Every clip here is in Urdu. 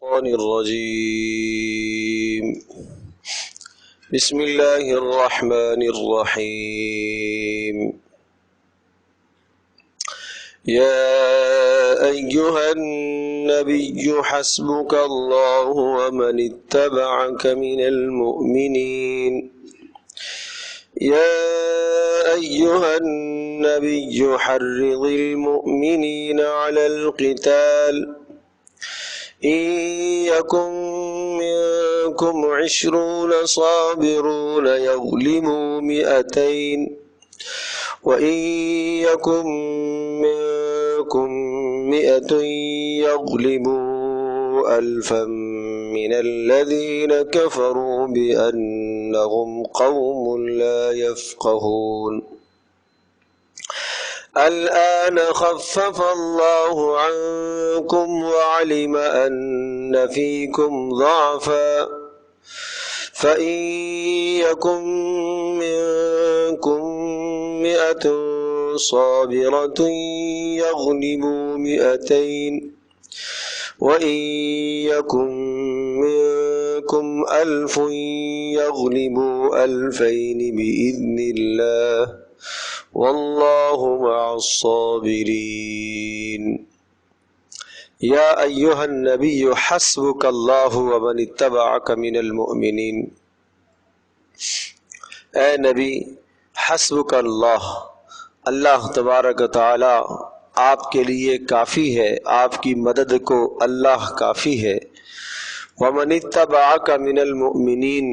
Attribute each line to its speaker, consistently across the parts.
Speaker 1: الشيطان الرجيم بسم الله الرحمن الرحيم يا أيها النبي حسبك الله ومن اتبعك من المؤمنين يا أيها النبي حرض المؤمنين على القتال إن يكن منكم 20 صابرون يغلبوا 200 وإن يكن منكم 100 يغلبوا 1000 من الذين كفروا بأنهم قوم لا يفقهون الآن خفف الله عنكم وعلم أن فيكم ضعفا فإن يكن منكم 100 صابرة يغلبوا 200 وإن يكن منكم 1000 يغلبوا 2000 بإذن الله والله مع الصابرين يا أيها النبي حسبك الله ومن اتبعك من المؤمنين اے نبی حسبک اللہ، اللہ تبارک و تعالی آپ کے لیے کافی ہے، آپ کی مدد کو اللہ کافی ہے۔ ومن اتبعک من المؤمنین،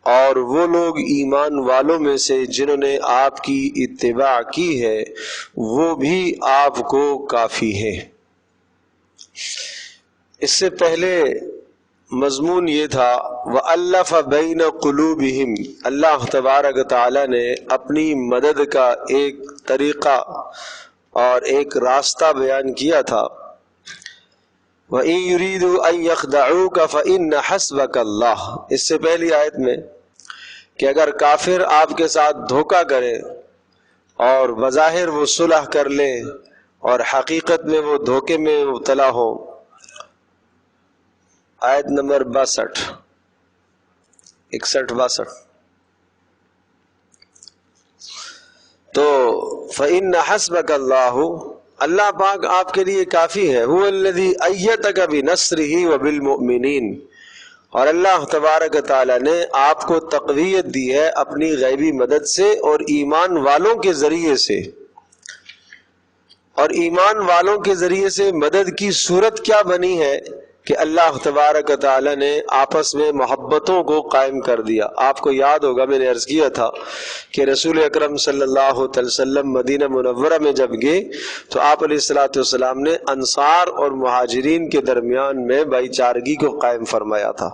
Speaker 1: اور وہ لوگ ایمان والوں میں سے جنہوں نے آپ کی اتباع کی ہے وہ بھی آپ کو کافی ہے۔ اس سے پہلے مضمون یہ تھا وَأَلَّفَ بَيْنَ قُلُوبِهِمْ، اللہ تبارک تعالی نے اپنی مدد کا ایک طریقہ اور ایک راستہ بیان کیا تھا۔ وَإِن يُرِيدُوا أَن يَخْدَعُوكَ فَإِنَّ حَسْبَكَ اللَّهُ، اس سے پہلی آیت میں کہ اگر کافر آپ کے ساتھ دھوکہ کرے اور بظاہر وہ صلح کر لے اور حقیقت میں وہ دھوکے میں مبتلا ہو۔ آیت نمبر 62 61-62 تو فَإِنَّ حَسْبَكَ اللَّهُ، اللہ پاک آپ کے لیے کافی ہے۔ هُوَ الَّذِي أَيَّدَكَ بِنَصْرِهِ وَبِالْمُؤْمِنِينَ، اور اللہ تبارک تعالیٰ نے آپ کو تقویت دی ہے اپنی غیبی مدد سے اور ایمان والوں کے ذریعے سے۔ اور ایمان والوں کے ذریعے سے مدد کی صورت کیا بنی ہے کہ اللہ تبارک تعالیٰ نے آپس میں محبتوں کو قائم کر دیا۔ آپ کو یاد ہوگا میں نے عرض کیا تھا کہ رسول اکرم صلی اللہ علیہ وسلم مدینہ منورہ میں جب گئے تو آپ علیہ السلام نے انصار اور مہاجرین کے درمیان میں بھائی چارگی کو قائم فرمایا تھا،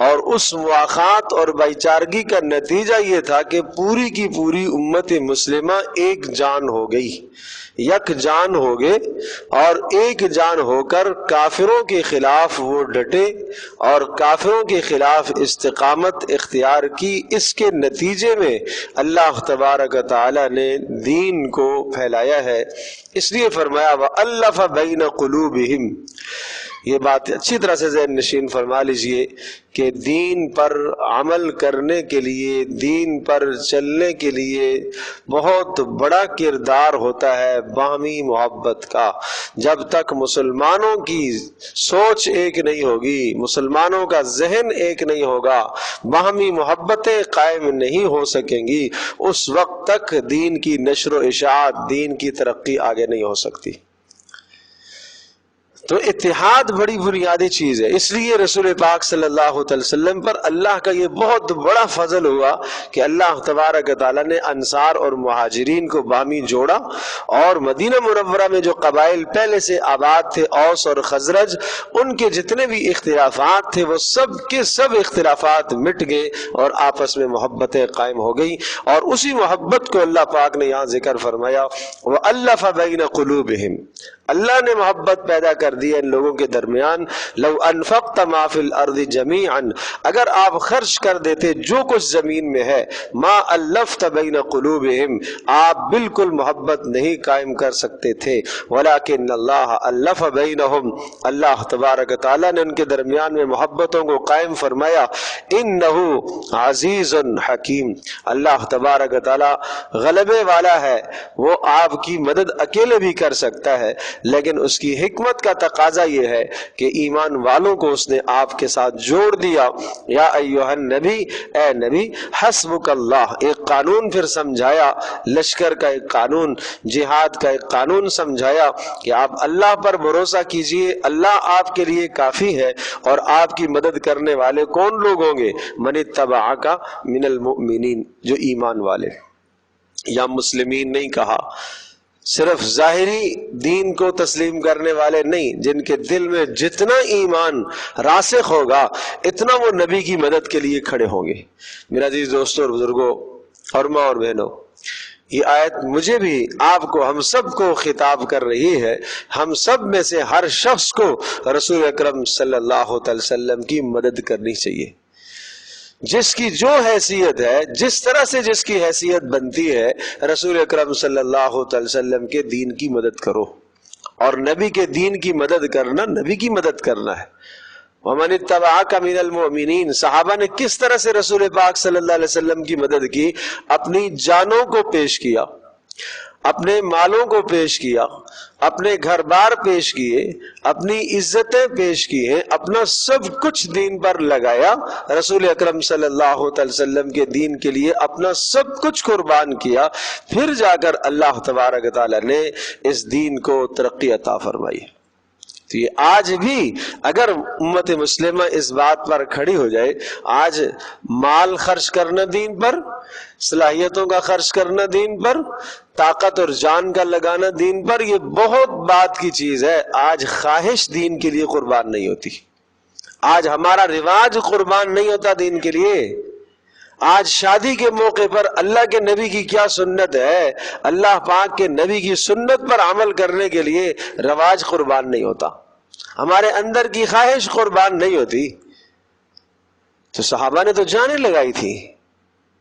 Speaker 1: اور اس مواخات اور بھائی چارگی کا نتیجہ یہ تھا کہ پوری کی پوری امت مسلمہ ایک جان ہو گئی، یک جان ہو گئے، اور ایک جان ہو کر کافروں کے خلاف وہ ڈٹے اور کافروں کے خلاف استقامت اختیار کی۔ اس کے نتیجے میں اللہ تبارک تعالی نے دین کو پھیلایا ہے۔ اس لیے فرمایا وَأَلَّفَ بَيْنَ قُلُوبِهِمْ، یہ بات اچھی طرح سے ذہن نشین فرما لیجئے کہ دین پر عمل کرنے کے لیے، دین پر چلنے کے لیے بہت بڑا کردار ہوتا ہے باہمی محبت کا۔ جب تک مسلمانوں کی سوچ ایک نہیں ہوگی، مسلمانوں کا ذہن ایک نہیں ہوگا، باہمی محبتیں قائم نہیں ہو سکیں گی، اس وقت تک دین کی نشر و اشاعت، دین کی ترقی آگے نہیں ہو سکتی۔ تو اتحاد بڑی بنیادی چیز ہے۔ اس لیے رسول پاک صلی اللہ علیہ وسلم پر اللہ کا یہ بہت بڑا فضل ہوا کہ اللہ تبارک تعالیٰ نے انصار اور مہاجرین کو باہمی جوڑا، اور مدینہ منورہ میں جو قبائل پہلے سے آباد تھے، اوس اور خزرج، ان کے جتنے بھی اختلافات تھے وہ سب کے سب اختلافات مٹ گئے اور آپس میں محبتیں قائم ہو گئی۔ اور اسی محبت کو اللہ پاک نے یہاں ذکر فرمایا وَأَلَّفَ بَيْنَ قُلُوبِهِمْ، اللہ نے محبت پیدا کر کر دیا ان لوگوں کے درمیان، لو انفقت ما فی الارض جمیعا، اگر آپ خرچ کر دیتے جو کچھ زمین میں ہے، ما الفت بین قلوبہم، آپ بالکل محبت نہیں قائم کر سکتے تھے، ولکن اللہ الف بینہم، اللہ تبارک تعالیٰ نے ان کے درمیان میں محبتوں کو قائم فرمایا، انہ عزیز حکیم، اللہ تبارک تعالیٰ غلبے والا ہے، وہ آپ کی مدد اکیلے بھی کر سکتا ہے، لیکن اس کی حکمت کا تقاضا یہ ہے کہ ایمان والوں کو اس نے آپ کے ساتھ جوڑ دیا۔ یا ایھا النبی، اے نبی، حسبک اللہ، ایک قانون پھر سمجھایا، لشکر کا ایک قانون، جہاد کا ایک قانون سمجھایا کہ آپ اللہ پر بھروسہ کیجئے، اللہ آپ کے لیے کافی ہے، اور آپ کی مدد کرنے والے کون لوگ ہوں گے؟ من اتبعک من المؤمنین، جو ایمان والے، یا مسلمین نہیں کہا، صرف ظاہری دین کو تسلیم کرنے والے نہیں، جن کے دل میں جتنا ایمان راسخ ہوگا اتنا وہ نبی کی مدد کے لیے کھڑے ہوں گے۔ میرا عزیز دوستوں اور بزرگوں اور ماں اور بہنوں، یہ آیت مجھے بھی، آپ کو، ہم سب کو خطاب کر رہی ہے۔ ہم سب میں سے ہر شخص کو رسول اکرم صلی اللہ علیہ وسلم کی مدد کرنی چاہیے، جس کی جو حیثیت ہے، جس طرح سے جس کی حیثیت بنتی ہے، رسول اکرم صلی اللہ علیہ وسلم کے دین کی مدد کرو، اور نبی کے دین کی مدد کرنا نبی کی مدد کرنا ہے۔ وَمَنِ اتَّبَعَكَ مِنَ الْمُؤْمِنِينَ، صحابہ نے کس طرح سے رسول پاک صلی اللہ علیہ وسلم کی مدد کی؟ اپنی جانوں کو پیش کیا، اپنے مالوں کو پیش کیا، اپنے گھر بار پیش کیے، اپنی عزتیں پیش کی ہیں، اپنا سب کچھ دین پر لگایا، رسول اکرم صلی اللہ علیہ وسلم کے دین کے لیے اپنا سب کچھ قربان کیا، پھر جا کر اللہ تبارک تعالیٰ نے اس دین کو ترقی عطا فرمائی۔ تو یہ آج بھی اگر امت مسلمہ اس بات پر کھڑی ہو جائے، آج مال خرچ کرنا دین پر، صلاحیتوں کا خرچ کرنا دین پر، طاقت اور جان کا لگانا دین پر، یہ بہت بات کی چیز ہے۔ آج خواہش دین کے لیے قربان نہیں ہوتی، آج ہمارا رواج قربان نہیں ہوتا دین کے لیے۔ آج شادی کے موقع پر اللہ کے نبی کی کیا سنت ہے، اللہ پاک کے نبی کی سنت پر عمل کرنے کے لیے رواج قربان نہیں ہوتا، ہمارے اندر کی خواہش قربان نہیں ہوتی۔ تو صحابہ نے تو جانیں لگائی تھی،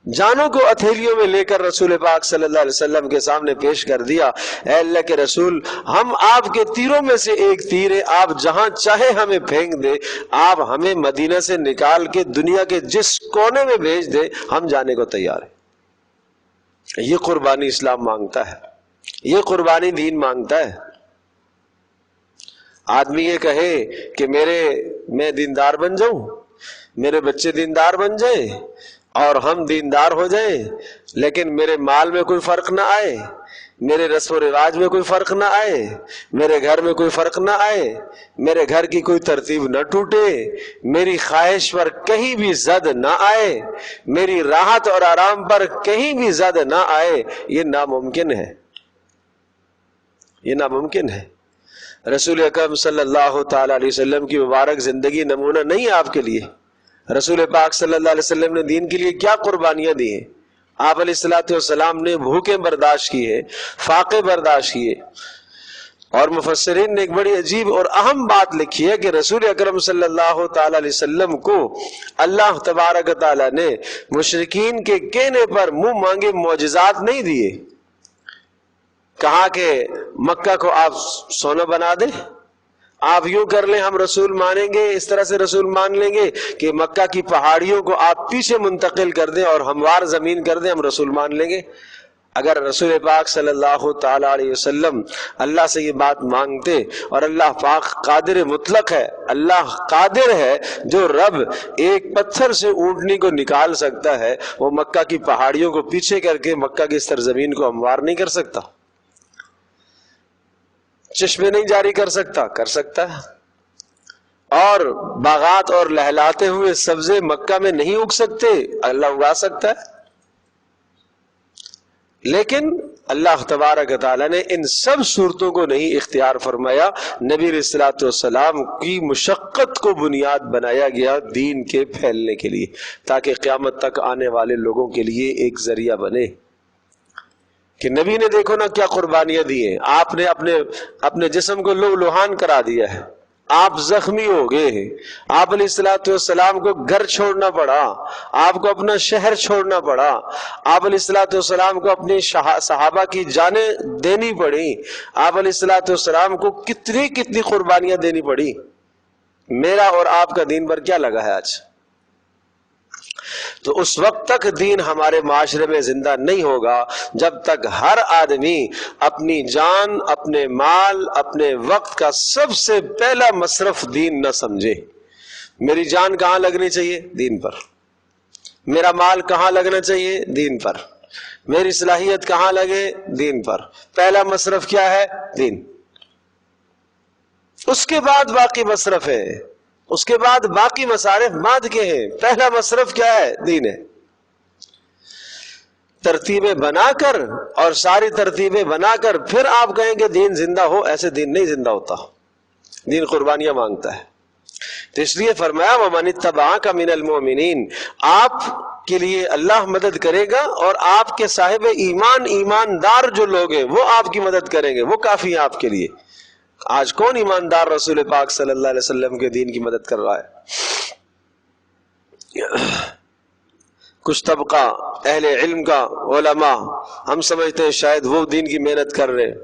Speaker 1: جانوں کو ہتھیلیوں میں لے کر رسول پاک صلی اللہ علیہ وسلم کے سامنے پیش کر دیا، اے اللہ کے رسول، ہم آپ کے تیروں میں سے ایک تیر ہے، آپ جہاں چاہے ہمیں پھینک دے، آپ ہمیں مدینہ سے نکال کے دنیا کے جس کونے میں بھیج دے، ہم جانے کو تیار ہیں۔ یہ قربانی اسلام مانگتا ہے، یہ قربانی دین مانگتا ہے۔ آدمی یہ کہے کہ میں دیندار بن جاؤں، میرے بچے دیندار بن جائیں اور ہم دیندار ہو جائیں، لیکن میرے مال میں کوئی فرق نہ آئے، میرے رسم و رواج میں کوئی فرق نہ آئے، میرے گھر میں کوئی فرق نہ آئے، میرے گھر کی کوئی ترتیب نہ ٹوٹے، میری خواہش پر کہیں بھی زد نہ آئے، میری راحت اور آرام پر کہیں بھی زد نہ آئے، یہ ناممکن ہے، یہ ناممکن ہے۔ رسول اکرم صلی اللہ تعالی علیہ وسلم کی مبارک زندگی نمونہ نہیں ہے آپ کے لیے۔ رسول پاک صلی اللہ علیہ وسلم نے دین کے لیے کیا قربانیاں دی ہیں؟ آپ علیہ الصلوۃ والسلام نے بھوکیں برداشت کی ہے، فاقے برداشت کیے، اور مفسرین نے ایک بڑی عجیب اور اہم بات لکھی ہے کہ رسول اکرم صلی اللہ تعالی علیہ وسلم کو اللہ تبارک تعالی نے مشرکین کے کہنے پر منہ مانگے معجزات نہیں دیے۔ کہا کہ مکہ کو آپ سونا بنا دیں، آپ یوں کر لیں ہم رسول مانیں گے، اس طرح سے رسول مان لیں گے کہ مکہ کی پہاڑیوں کو آپ پیچھے منتقل کر دیں اور ہموار زمین کر دیں، ہم رسول مان لیں گے۔ اگر رسول پاک صلی اللہ تعالی علیہ وسلم اللہ سے یہ بات مانگتے، اور اللہ پاک قادر مطلق ہے، اللہ قادر ہے، جو رب ایک پتھر سے اونٹنی کو نکال سکتا ہے، وہ مکہ کی پہاڑیوں کو پیچھے کر کے مکہ کی سرزمین کو ہموار نہیں کر سکتا؟ چشمے نہیں جاری کر سکتا؟ کر سکتا ہے۔ اور باغات اور لہلاتے ہوئے سبزے مکہ میں نہیں اگ سکتے؟ اللہ اگا سکتا ہے۔ لیکن اللہ تبارک تعالیٰ نے ان سب صورتوں کو نہیں اختیار فرمایا، نبی علیہ الصلوۃ والسلام کی مشقت کو بنیاد بنایا گیا دین کے پھیلنے کے لیے، تاکہ قیامت تک آنے والے لوگوں کے لیے ایک ذریعہ بنے کہ نبی نے دیکھو نا کیا قربانیاں دی ہیں، آپ نے اپنے جسم کو لو لوہان کرا دیا ہے، آپ زخمی ہو گئے ہیں، آپ علیہ الصلوۃ والسلام کو گھر چھوڑنا پڑا، آپ کو اپنا شہر چھوڑنا پڑا، آپ علیہ الصلوۃ والسلام کو اپنی صحابہ کی جانیں دینی پڑی، آپ علیہ الصلوۃ والسلام کو کتنی قربانیاں دینی پڑی۔ میرا اور آپ کا دین پر کیا لگا ہے آج؟ تو اس وقت تک دین ہمارے معاشرے میں زندہ نہیں ہوگا جب تک ہر آدمی اپنی جان، اپنے مال، اپنے وقت کا سب سے پہلا مصرف دین نہ سمجھے۔ میری جان کہاں لگنی چاہیے؟ دین پر۔ میرا مال کہاں لگنا چاہیے؟ دین پر۔ میری صلاحیت کہاں لگے؟ دین پر۔ پہلا مصرف کیا ہے؟ دین۔ اس کے بعد باقی مصرف ہے، اس کے بعد باقی مصارف بعد کے ہیں، پہلا مصرف کیا ہے؟ دین ہے۔ ترتیبیں بنا کر اور ساری ترتیبیں بنا کر پھر آپ کہیں کہ دین زندہ ہو، ایسے دین نہیں زندہ ہوتا، دین قربانیاں مانگتا ہے۔ تو اس لیے فرمایا وَمَنِ اتَّبَعَكَ مِنَ الْمُؤْمِنِينَ، آپ کے لیے اللہ مدد کرے گا اور آپ کے صاحب ایماندار جو لوگ ہیں وہ آپ کی مدد کریں گے، وہ کافی ہیں آپ کے لیے۔ آج کون ایماندار رسول پاک صلی اللہ علیہ وسلم کے دین کی مدد کر رہا ہے؟ کچھ طبقہ اہل علم کا، علماء، ہم سمجھتے ہیں شاید وہ دین کی محنت کر رہے ہیں،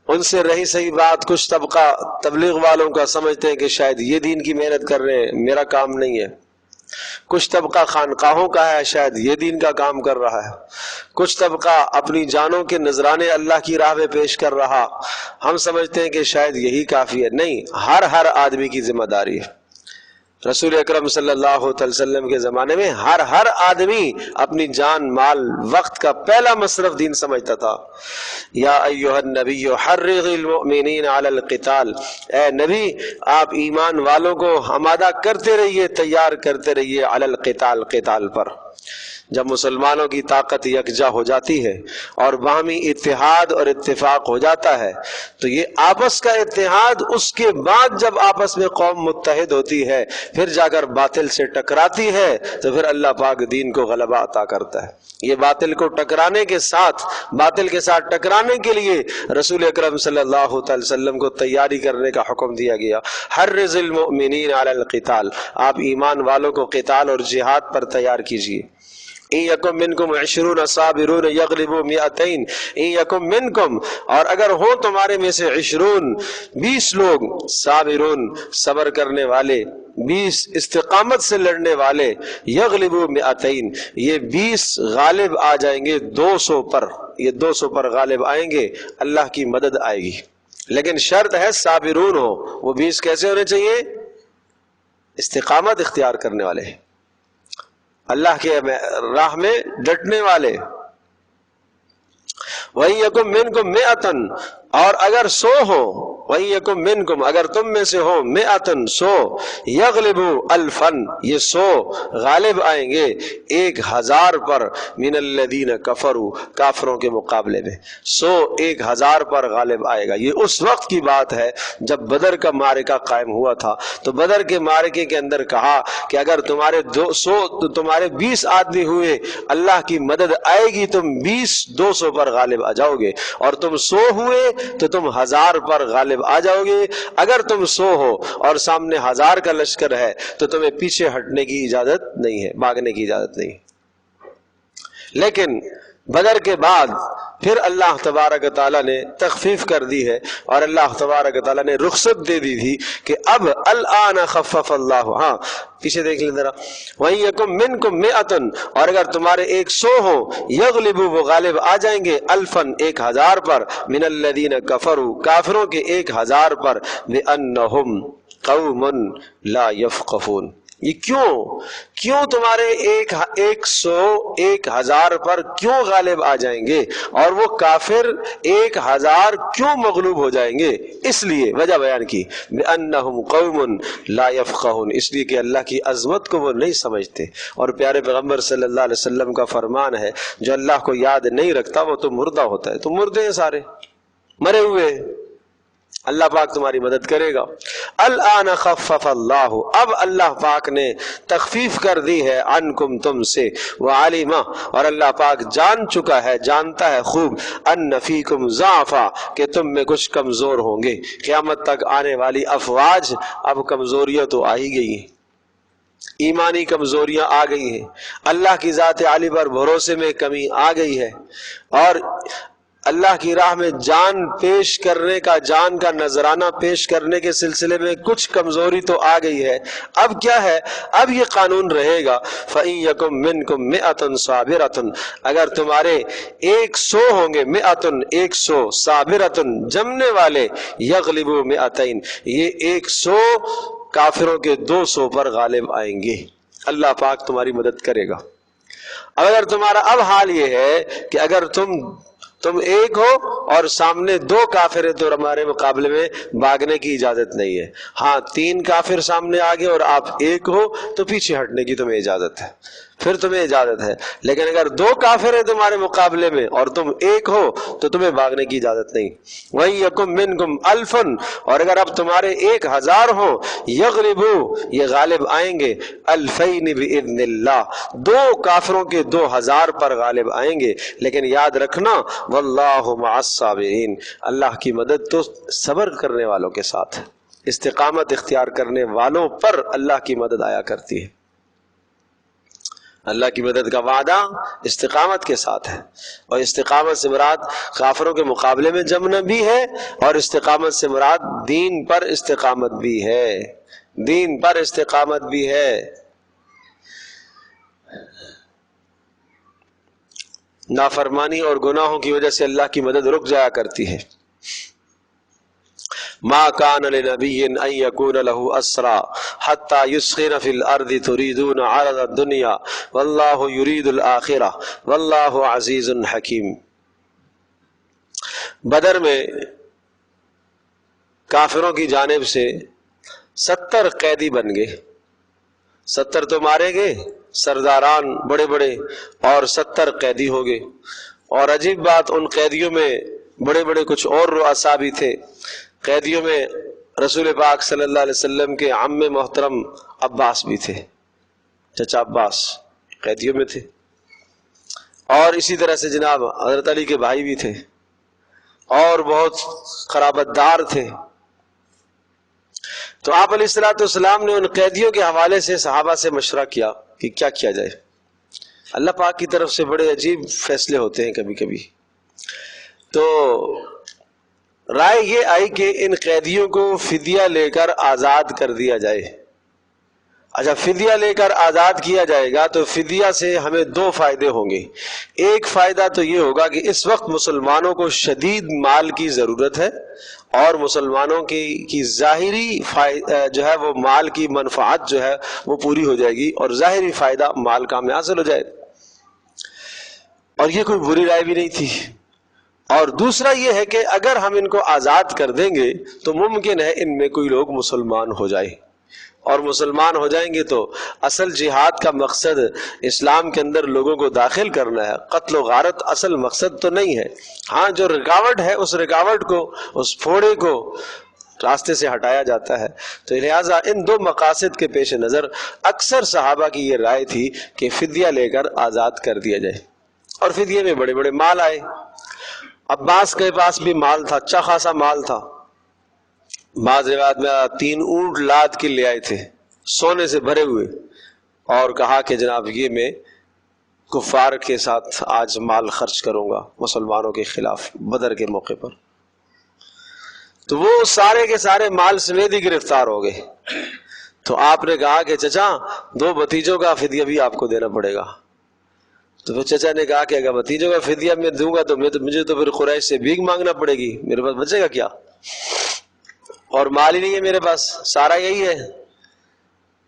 Speaker 1: ان سے رہی صحیح بات کچھ طبقہ تبلیغ والوں کا سمجھتے ہیں کہ شاید یہ دین کی محنت کر رہے ہیں، میرا کام نہیں ہے۔ کچھ طبقہ خانقاہوں کا ہے، شاید یہ دین کا کام کر رہا ہے۔ کچھ طبقہ اپنی جانوں کے نذرانے اللہ کی راہ میں پیش کر رہا، ہم سمجھتے ہیں کہ شاید یہی کافی ہے۔ نہیں، ہر آدمی کی ذمہ داری ہے۔ رسول اکرم صلی اللہ علیہ وسلم کے زمانے میں ہر آدمی اپنی جان، مال، وقت کا پہلا مصرف دین سمجھتا تھا۔ یا ایھا النبی حرض المؤمنین علی القتال، اے نبی آپ ایمان والوں کو آمادہ کرتے رہیے، تیار کرتے رہیے، علی القتال، قتال پر۔ جب مسلمانوں کی طاقت یکجا ہو جاتی ہے اور باہمی اتحاد اور اتفاق ہو جاتا ہے تو یہ آپس کا اتحاد، اس کے بعد جب آپس میں قوم متحد ہوتی ہے پھر جا کر باطل سے ٹکراتی ہے تو پھر اللہ پاک دین کو غلبہ عطا کرتا ہے۔ یہ باطل کو ٹکرانے کے ساتھ، باطل کے ساتھ ٹکرانے کے لیے رسول اکرم صلی اللہ علیہ وسلم کو تیاری کرنے کا حکم دیا گیا۔ حرض المؤمنین علی القتال، آپ ایمان والوں کو قتال اور جہاد پر تیار کیجیے۔ ان یکم منکم 20 صابرون یغلبوا 200، ان یکم منکم، اور اگر ہو تمہارے میں سے 20 لوگ، صابرون صبر کرنے والے، 20 استقامت سے لڑنے والے، یغلبوا 200، یہ 20 غالب آ جائیں گے 200 پر، یہ 200 پر غالب آئیں گے، اللہ کی مدد آئے گی۔ لیکن شرط ہے صابرون ہو۔ وہ 20 کیسے ہونے چاہیے؟ استقامت اختیار کرنے والے، اللہ کے راہ میں ڈٹنے والے۔ وَإِن يَكُن مِّنكُم مِّائَةٌ، اور اگر 100 ہو، وَإِن يَكُن مِّنكُم، اگر تم میں سے ہو، 100 يَغْلِبُوا 1000، یہ 100 غالب آئیں گے 1000 پر، مِنَ الَّذِينَ كَفَرُوا، کافروں کے مقابلے میں 100 1000 پر غالب آئے گا۔ یہ اس وقت کی بات ہے جب بدر کا معرکہ قائم ہوا تھا، تو بدر کے معرکے کے اندر کہا کہ اگر تمہارے 20 آدمی ہوئے، اللہ کی مدد آئے گی، تم 200 پر غالب آ جاؤ گے، اور تم 100 ہوئے تو تم 1000 پر غالب آ جاؤ گے۔ اگر تم 100 ہو اور سامنے 1000 کا لشکر ہے تو تمہیں پیچھے ہٹنے کی اجازت نہیں ہے، بھاگنے کی اجازت نہیں۔ لیکن بدر کے بعد پھر اللہ تبارک تعالیٰ نے تخفیف کر دی ہے، اور اللہ تبارک تعالیٰ نے رخصت دے دی تھی کہ اب الآن خفف اللہ، ہاں پیچھے دیکھ لیں ذرا، وَإِن يَكُن مِّنكُم مِّائَةٌ، اور اگر تمہارے 100 ہو، یغلبوا، وہ غالب آ جائیں گے، 1000 پر، من الذین کفروا، کافروں کے 1000 پر، بِأَنَّهُمْ قَوْمٌ لَا يَفْقَهُونَ۔ یہ کیوں تمہارے 1000 پر کیوں غالب آ جائیں گے اور وہ کافر 1000 کیوں مغلوب ہو جائیں گے؟ اس لیے وجہ بیان کی، بِأَنَّهُمْ قَوْمٌ لَا يَفْقَهُونَ، اس لیے کہ اللہ کی عظمت کو وہ نہیں سمجھتے۔ اور پیارے پیغمبر صلی اللہ علیہ وسلم کا فرمان ہے، جو اللہ کو یاد نہیں رکھتا وہ تو مردہ ہوتا ہے۔ تو مردے ہیں، سارے مرے ہوئے، اللہ پاک تمہاری مدد کرے گا۔ الآن خفف اللہ، اب اللہ پاک نے تخفیف کر دی ہے، عنکم تم سے، وعلم، اور اللہ پاک جان چکا ہے، جانتا ہے خوب، ان فیکم ضعفا، کہ تم میں کچھ کمزور ہوں گے۔ قیامت تک آنے والی افواج اب کمزوریاں تو آ ہی گئی ہیں، ایمانی کمزوریاں آ گئی ہیں، اللہ کی ذات عالی پر بھروسے میں کمی آ گئی ہے، اور اللہ کی راہ میں جان پیش کرنے کا، جان کا نذرانہ پیش کرنے کے سلسلے میں کچھ کمزوری تو آ گئی ہے۔ اب کیا ہے؟ اب یہ قانون رہے گا، فَإِن يَكُن مِّنكُم مِّئَةٌ صَابِرَةٌ، اگر تمہارے 100 ہوں گے، مِّئَةٌ 100، صابرۃ جمنے والے، یغلبوا مِّئَتَیْن، یہ 100 کافروں کے 200 پر غالب آئیں گے۔ اللہ پاک تمہاری مدد کرے گا۔ اب اگر تمہارا اب حال یہ ہے کہ اگر تم ایک ہو اور سامنے 2 کافر ہیں تو ہمارے مقابلے میں بھاگنے کی اجازت نہیں ہے۔ ہاں 3 کافر سامنے آگے اور آپ 1 ہو تو پیچھے ہٹنے کی تمہیں اجازت ہے، پھر تمہیں اجازت ہے، لیکن اگر 2 کافر ہیں تمہارے مقابلے میں اور تم 1 ہو تو تمہیں بھاگنے کی اجازت نہیں۔ وَإِن يَكُن مِّنكُمْ أَلْفٌ، اور اگر اب تمہارے 1000 ہوں، یغلبوا، یہ غالب آئیں گے، الفین بإذن اللہ، 2 کافروں کے 2000 پر غالب آئیں گے، لیکن یاد رکھنا واللہ مع الصابرین، اللہ کی مدد تو صبر کرنے والوں کے ساتھ ہے، استقامت اختیار کرنے والوں پر اللہ کی مدد آیا کرتی ہے۔ اللہ کی مدد کا وعدہ استقامت کے ساتھ ہے، اور استقامت سے مراد کافروں کے مقابلے میں جمنا بھی ہے، اور استقامت سے مراد دین پر استقامت بھی ہے، دین پر استقامت بھی ہے۔ نافرمانی اور گناہوں کی وجہ سے اللہ کی مدد رک جایا کرتی ہے۔ ما کان لنبی ان یکون له اسرا حتی یسخن فی الارض تریدون عرض الدنیا واللہ یرید الآخرہ واللہ عزیز حکیم۔ بدر میں کافروں کی جانب سے 70 قیدی بن گئے، 70 تو مارے گئے سرداران بڑے بڑے، اور 70 قیدی ہو گئے۔ اور عجیب بات، ان قیدیوں میں بڑے بڑے کچھ اور رؤسا بھی تھے۔ قیدیوں میں رسول پاک صلی اللہ علیہ وسلم کے عم محترم عباس بھی تھے، چچا عباس قیدیوں میں تھے، اور اسی طرح سے جناب حضرت علی کے بھائی بھی تھے، اور بہت قرابت دار تھے۔ تو آپ علیہ الصلوۃ والسلام نے ان قیدیوں کے حوالے سے صحابہ سے مشورہ کیا کہ کیا کیا جائے۔ اللہ پاک کی طرف سے بڑے عجیب فیصلے ہوتے ہیں کبھی کبھی۔ تو رائے یہ آئی کہ ان قیدیوں کو فدیہ لے کر آزاد کر دیا جائے۔ اچھا، فدیہ لے کر آزاد کیا جائے گا تو فدیہ سے ہمیں 2 فائدے ہوں گے۔ ایک فائدہ تو یہ ہوگا کہ اس وقت مسلمانوں کو شدید مال کی ضرورت ہے، اور مسلمانوں کی ظاہری جو ہے وہ مال کی منفعت جو ہے وہ پوری ہو جائے گی، اور ظاہری فائدہ مال کا ہمیں حاصل ہو جائے، اور یہ کوئی بری رائے بھی نہیں تھی۔ اور دوسرا یہ ہے کہ اگر ہم ان کو آزاد کر دیں گے تو ممکن ہے ان میں کوئی لوگ مسلمان ہو جائے، اور مسلمان ہو جائیں گے تو اصل جہاد کا مقصد اسلام کے اندر لوگوں کو داخل کرنا ہے، قتل و غارت اصل مقصد تو نہیں ہے۔ ہاں جو رکاوٹ ہے اس رکاوٹ کو، اس پھوڑے کو راستے سے ہٹایا جاتا ہے۔ تو لہٰذا ان 2 مقاصد کے پیش نظر اکثر صحابہ کی یہ رائے تھی کہ فدیہ لے کر آزاد کر دیا جائے، اور فدیے میں بڑے بڑے مال آئے۔ عباس کے پاس بھی مال تھا، اچھا خاصا مال تھا۔ بعض روایت میں 3 اونٹ لاد کے لے آئے تھے سونے سے بھرے ہوئے، اور کہا کہ جناب یہ میں کفار کے ساتھ آج مال خرچ کروں گا مسلمانوں کے خلاف بدر کے موقع پر۔ تو وہ سارے کے سارے مال سمیت ہی گرفتار ہو گئے۔ تو آپ نے کہا کہ چچا 2 بھتیجوں کا فدیہ بھی آپ کو دینا پڑے گا۔ تو پھر چچا نے کہا کہ اگر بھتیجوں کا فدیہ میں دوں گا تو مجھے تو پھر قریش سے بھیک مانگنا پڑے گی، میرے پاس بچے گا کیا، اور مال ہی نہیں ہے میرے پاس، سارا یہی ہے۔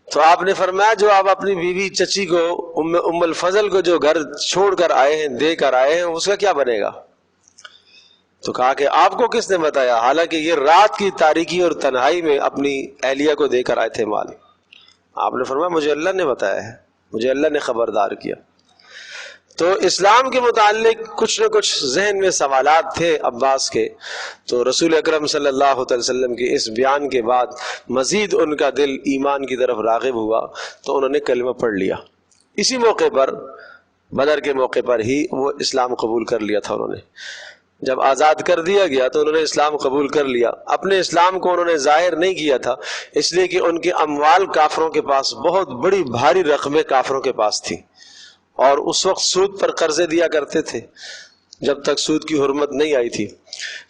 Speaker 1: تو آپ نے فرمایا جو آپ اپنی بیوی چچی کو ام الفضل کو جو گھر چھوڑ کر آئے ہیں، دے کر آئے ہیں، اس کا کیا بنے گا؟ تو کہا کہ آپ کو کس نے بتایا، حالانکہ یہ رات کی تاریکی اور تنہائی میں اپنی اہلیہ کو دے کر آئے تھے مال۔ آپ نے فرمایا مجھے اللہ نے بتایا ہے، مجھے اللہ نے خبردار کیا۔ تو اسلام کے متعلق کچھ نہ کچھ ذہن میں سوالات تھے عباس کے، تو رسول اکرم صلی اللہ علیہ وسلم کے اس بیان کے بعد مزید ان کا دل ایمان کی طرف راغب ہوا، تو انہوں نے کلمہ پڑھ لیا۔ اسی موقع پر، بدر کے موقع پر ہی وہ اسلام قبول کر لیا تھا انہوں نے۔ جب آزاد کر دیا گیا تو انہوں نے اسلام قبول کر لیا۔ اپنے اسلام کو انہوں نے ظاہر نہیں کیا تھا، اس لیے کہ ان کے اموال کافروں کے پاس، بہت بڑی بھاری رقمیں کافروں کے پاس تھی، اور اس وقت سود پر قرضے دیا کرتے تھے جب تک سود کی حرمت نہیں آئی تھی۔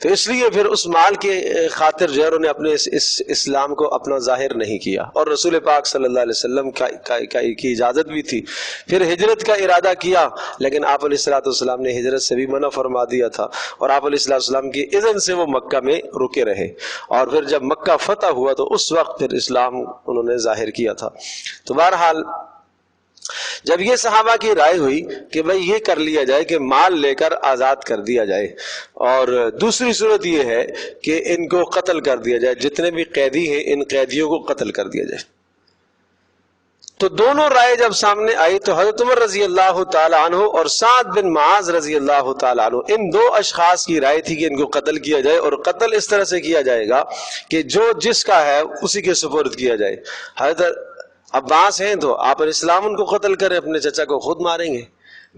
Speaker 1: تو اس لیے پھر اس مال کے خاطر جو ہے انہوں نے اپنے اس اسلام کو اپنا ظاہر نہیں کیا، اور رسول پاک صلی اللہ علیہ وسلم کی اجازت بھی تھی۔ پھر ہجرت کا ارادہ کیا، لیکن آپ علیہ الصلوۃ والسلام نے ہجرت سے بھی منع فرما دیا تھا، اور آپ علیہ الصلوۃ والسلام کی اذن سے وہ مکہ میں رکے رہے، اور پھر جب مکہ فتح ہوا تو اس وقت پھر اسلام انہوں نے ظاہر کیا تھا۔ تو بہرحال جب یہ صحابہ کی رائے ہوئی کہ بھئی یہ کر لیا جائے کہ مال لے کر آزاد کر دیا جائے، اور دوسری صورت یہ ہے کہ ان کو قتل کر دیا جائے، جتنے بھی قیدی ہیں ان قیدیوں کو قتل کر دیا جائے، تو دونوں رائے جب سامنے آئی تو حضرت عمر رضی اللہ تعالی عنہ اور سعد بن معاذ رضی اللہ تعالی عنہ، ان دو اشخاص کی رائے تھی کہ ان کو قتل کیا جائے، اور قتل اس طرح سے کیا جائے گا کہ جو جس کا ہے اسی کے سپرد کیا جائے۔ حضرت عباس ہیں تو آپ علیہ السلام ان کو قتل کریں، اپنے چچا کو خود ماریں گے۔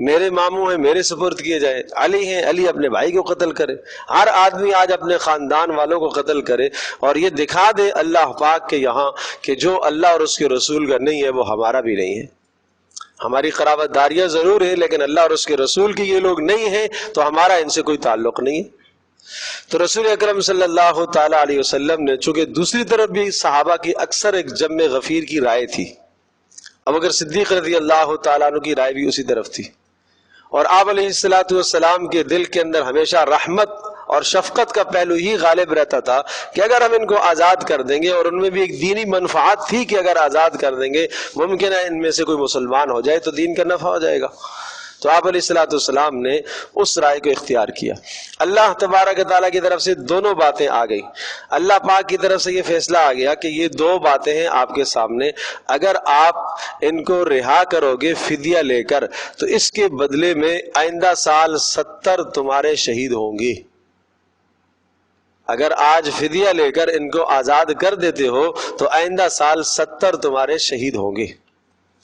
Speaker 1: میرے ماموں ہیں، میرے سپرد کیے جائے۔ علی ہیں، علی اپنے بھائی کو قتل کرے۔ ہر آدمی آج اپنے خاندان والوں کو قتل کرے، اور یہ دکھا دے اللہ پاک کے یہاں کہ جو اللہ اور اس کے رسول کا نہیں ہے وہ ہمارا بھی نہیں ہے۔ ہماری قرابت داریاں ضرور ہیں، لیکن اللہ اور اس کے رسول کے یہ لوگ نہیں ہیں، تو ہمارا ان سے کوئی تعلق نہیں ہے۔ تو رسول اکرم صلی اللہ تعالی علیہ وسلم نے، چونکہ دوسری طرف بھی صحابہ کی اکثر ایک جم غفیر کی رائے تھی، ابوبکر صدیق رضی اللہ تعالیٰ عنہ کی رائے بھی اسی طرف تھی، اور آپ علیہ الصلوۃ والسلام کے دل کے اندر ہمیشہ رحمت اور شفقت کا پہلو ہی غالب رہتا تھا کہ اگر ہم ان کو آزاد کر دیں گے، اور ان میں بھی ایک دینی منفعت تھی کہ اگر آزاد کر دیں گے ممکن ہے ان میں سے کوئی مسلمان ہو جائے تو دین کا نفع ہو جائے گا، تو آپ علیہ الصلوۃ والسلام نے اس رائے کو اختیار کیا۔ اللہ تبارک تعالیٰ کی طرف سے دونوں باتیں آ گئی، اللہ پاک کی طرف سے یہ فیصلہ آ گیا کہ یہ دو باتیں ہیں آپ کے سامنے، اگر آپ ان کو رہا کرو گے فدیہ لے کر تو اس کے بدلے میں آئندہ سال 70 تمہارے شہید ہوں گے۔ اگر آج فدیہ لے کر ان کو آزاد کر دیتے ہو تو آئندہ سال 70 تمہارے شہید ہوں گے،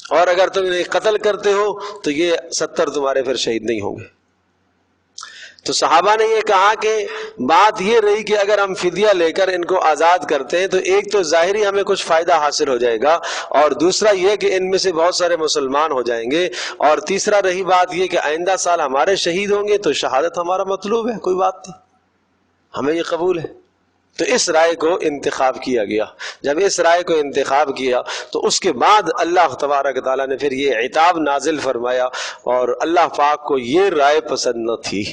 Speaker 1: اور اگر تم انہیں قتل کرتے ہو تو یہ 70 تمہارے پھر شہید نہیں ہوں گے۔ تو صحابہ نے یہ کہا کہ بات یہ رہی کہ اگر ہم فدیہ لے کر ان کو آزاد کرتے ہیں تو ایک تو ظاہری ہمیں کچھ فائدہ حاصل ہو جائے گا، اور دوسرا یہ کہ ان میں سے بہت سارے مسلمان ہو جائیں گے، اور تیسرا رہی بات یہ کہ آئندہ سال ہمارے شہید ہوں گے، تو شہادت ہمارا مطلوب ہے، کوئی بات نہیں، ہمیں یہ قبول ہے۔ تو اس رائے کو انتخاب کیا گیا۔ جب اس رائے کو انتخاب کیا تو اس کے بعد اللہ تبارک تعالیٰ نے پھر یہ عتاب نازل فرمایا، اور اللہ پاک کو یہ رائے پسند نہ تھی،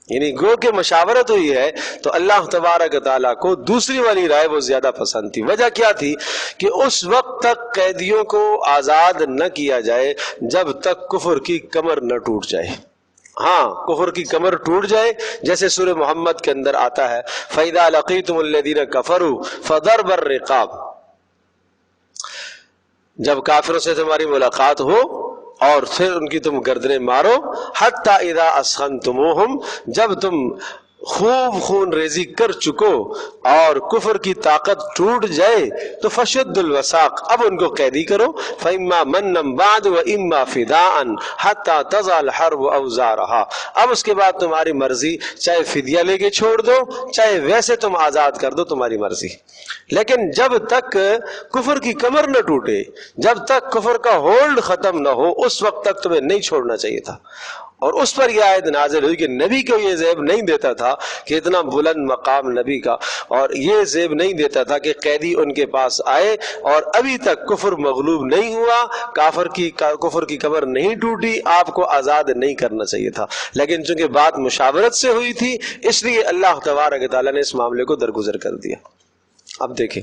Speaker 1: یعنی گو کہ مشاورت ہوئی ہے تو اللہ تبارک تعالیٰ کو دوسری والی رائے وہ زیادہ پسند تھی۔ وجہ کیا تھی کہ اس وقت تک قیدیوں کو آزاد نہ کیا جائے جب تک کفر کی کمر نہ ٹوٹ جائے۔ ہاں، کفر کی کمر ٹوٹ جائے، جیسے سورہ محمد کے اندر آتا ہے فَإِذَا لَقِيتُمُ الَّذِينَ كَفَرُوا فَضَرْبَ الرِّقَابِ، جب کافروں سے تمہاری ملاقات ہو اور پھر ان کی تم گردنیں مارو، حَتَّى إِذَا أَسْخَنْتُمُوهُمْ، جب تم خوب خون ریزی کر چکو اور کفر کی طاقت ٹوٹ جائے تو فشد الوثاق، اب ان کو قیدی کرو، فإما منًا بعد وإما فداء حتى تضع الحرب أوزارها، اب اس کے بعد تمہاری مرضی، چاہے فدیہ لے کے چھوڑ دو چاہے ویسے تم آزاد کر دو، تمہاری مرضی، لیکن جب تک کفر کی کمر نہ ٹوٹے، جب تک کفر کا ہولڈ ختم نہ ہو، اس وقت تک تمہیں نہیں چھوڑنا چاہیے تھا۔ اور اس پر یہ آیت نازل ہوئی کہ نبی کو یہ زیب نہیں دیتا تھا کہ اتنا بلند مقام نبی کا، اور یہ زیب نہیں دیتا تھا کہ قیدی ان کے پاس آئے اور ابھی تک کفر مغلوب نہیں ہوا، کفر کی کمر نہیں ٹوٹی، آپ کو آزاد نہیں کرنا چاہیے تھا، لیکن چونکہ بات مشاورت سے ہوئی تھی اس لیے اللہ تبارک تعالیٰ نے اس معاملے کو درگزر کر دیا۔ اب دیکھیں،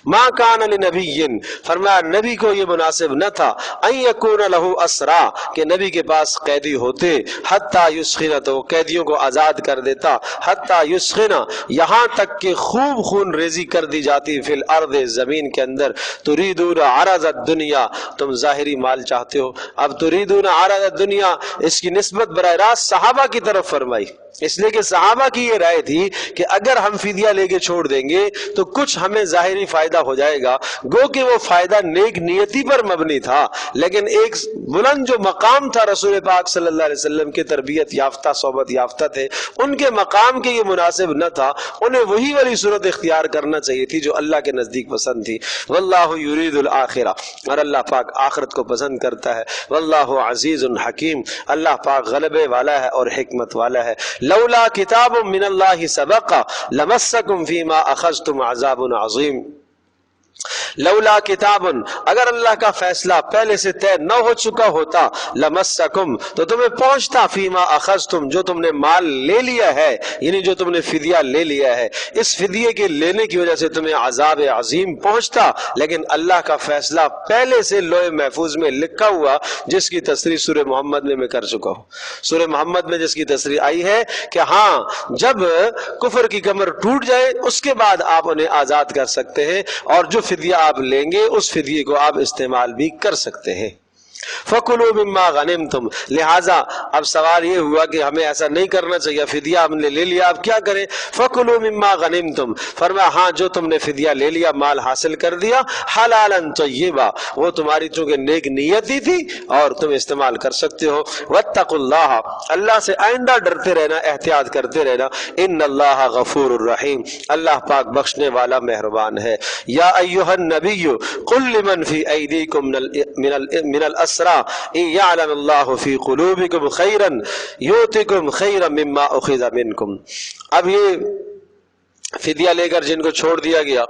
Speaker 1: ما کان لنبی، فرمایا نبی کو یہ مناسب نہ تھا، ان یکون لہ اسرا، کہ نبی کے پاس قیدی ہوتے، حتی یسخن، تو قیدیوں کو آزاد کر دیتا، حتی یسخن، یہاں تک کہ خوب خون ریزی کر دی جاتی، فی الارض، زمین کے اندر، تریدون عرض الدنیا، تم ظاہری مال چاہتے ہو۔ اب تریدون عرض الدنیا، اس کی نسبت براہ راست صحابہ کی طرف فرمائی، اس لیے کہ صحابہ کی یہ رائے تھی کہ اگر ہم فدیہ لے کے چھوڑ دیں گے تو کچھ ہمیں ظاہری فائدہ ہو جائے گا، گو کہ وہ فائدہ نیک نیتی پر مبنی تھا، لیکن ایک بلند جو مقام تھا رسول پاک صلی اللہ علیہ وسلم کے تربیت یافتہ، صحبت یافتہ تھے، ان کے مقام کے یہ مناسب نہ تھا، انہیں وہی والی صورت اختیار کرنا چاہیے تھی جو اللہ کے نزدیک پسند تھی۔ واللہ یرید الآخرہ، اور اللہ پاک آخرت کو پسند کرتا ہے، واللہ عزیز حکیم، اللہ پاک غلبے والا ہے اور حکمت والا ہے۔ لولا کتاب من اللہ سبق لمسکم فیما اخذتم عذاب عظیم، لولا کتاب، اگر اللہ کا فیصلہ پہلے سے طے نہ ہو چکا ہوتا، لمسکم، تو تمہیں پہنچتا، فیما اخذتم، جو تم نے مال لے لیا ہے، یعنی جو تم نے فدیہ لے لیا ہے، اس فدیے کے لینے کی وجہ سے تمہیں عذاب عظیم پہنچتا، لیکن اللہ کا فیصلہ پہلے سے لوح محفوظ میں لکھا ہوا، جس کی تصریح سورہ محمد میں کر چکا ہوں۔ سورہ محمد میں جس کی تصریح آئی ہے کہ ہاں جب کفر کی کمر ٹوٹ جائے اس کے بعد آپ انہیں آزاد کر سکتے ہیں، اور جو فدیہ آپ لیں گے اس فدیے کو آپ استعمال بھی کر سکتے ہیں۔ فَكُلُوا مِمَّا غَنِمْتُمْ، لہٰذا اب سوال یہ ہوا کہ ہمیں ایسا نہیں کرنا چاہیے، فدیہ ہم نے لے لیا، اب کیا کریں؟ فَكُلُوا مِمَّا غَنِمْتُمْ، فرمایا ہاں جو تم نے فدیہ لے لیا، مال حاصل کر دیا، حلالاً طیبا، وہ تمہاری چونکہ نیک نیتی تھی اور تم استعمال کر سکتے ہو۔ واتقوا اللہ، اللہ سے آئندہ ڈرتے رہنا، احتیاط کرتے رہنا، ان اللہ غفور الرحیم، اللہ پاک بخشنے والا مہربان ہے۔ یا ایھا النبی قل لمن فی ایدیکم من الاسرى ان یعلم اللہ فی قلوبکم خیرا یؤتکم خیرا مما اخذ منکم، اب یہ فدیہ لے کر جن کو چھوڑ دیا گیا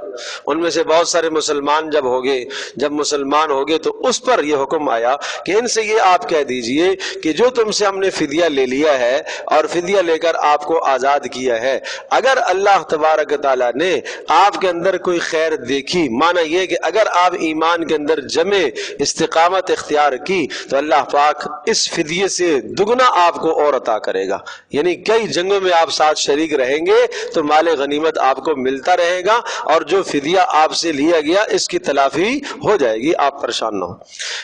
Speaker 1: ان میں سے بہت سارے مسلمان جب مسلمان ہو گئے تو اس پر یہ حکم آیا کہ ان سے یہ آپ کہہ دیجئے کہ جو تم سے ہم نے فدیہ لے لیا ہے اور فدیہ لے کر آپ کو آزاد کیا ہے، اگر اللہ تبارک تعالیٰ نے آپ کے اندر کوئی خیر دیکھی، معنی یہ کہ اگر آپ ایمان کے اندر جمے استقامت اختیار کی تو اللہ پاک اس فدیے سے دگنا آپ کو اور عطا کرے گا، یعنی کئی جنگوں میں آپ ساتھ شریک رہیں گے تو مال غنیمت آپ کو ملتا رہے گا، اور جو فدیہ آپ سے لیا گیا اس کی تلافی ہو جائے گی، آپ پریشان نہ ہو۔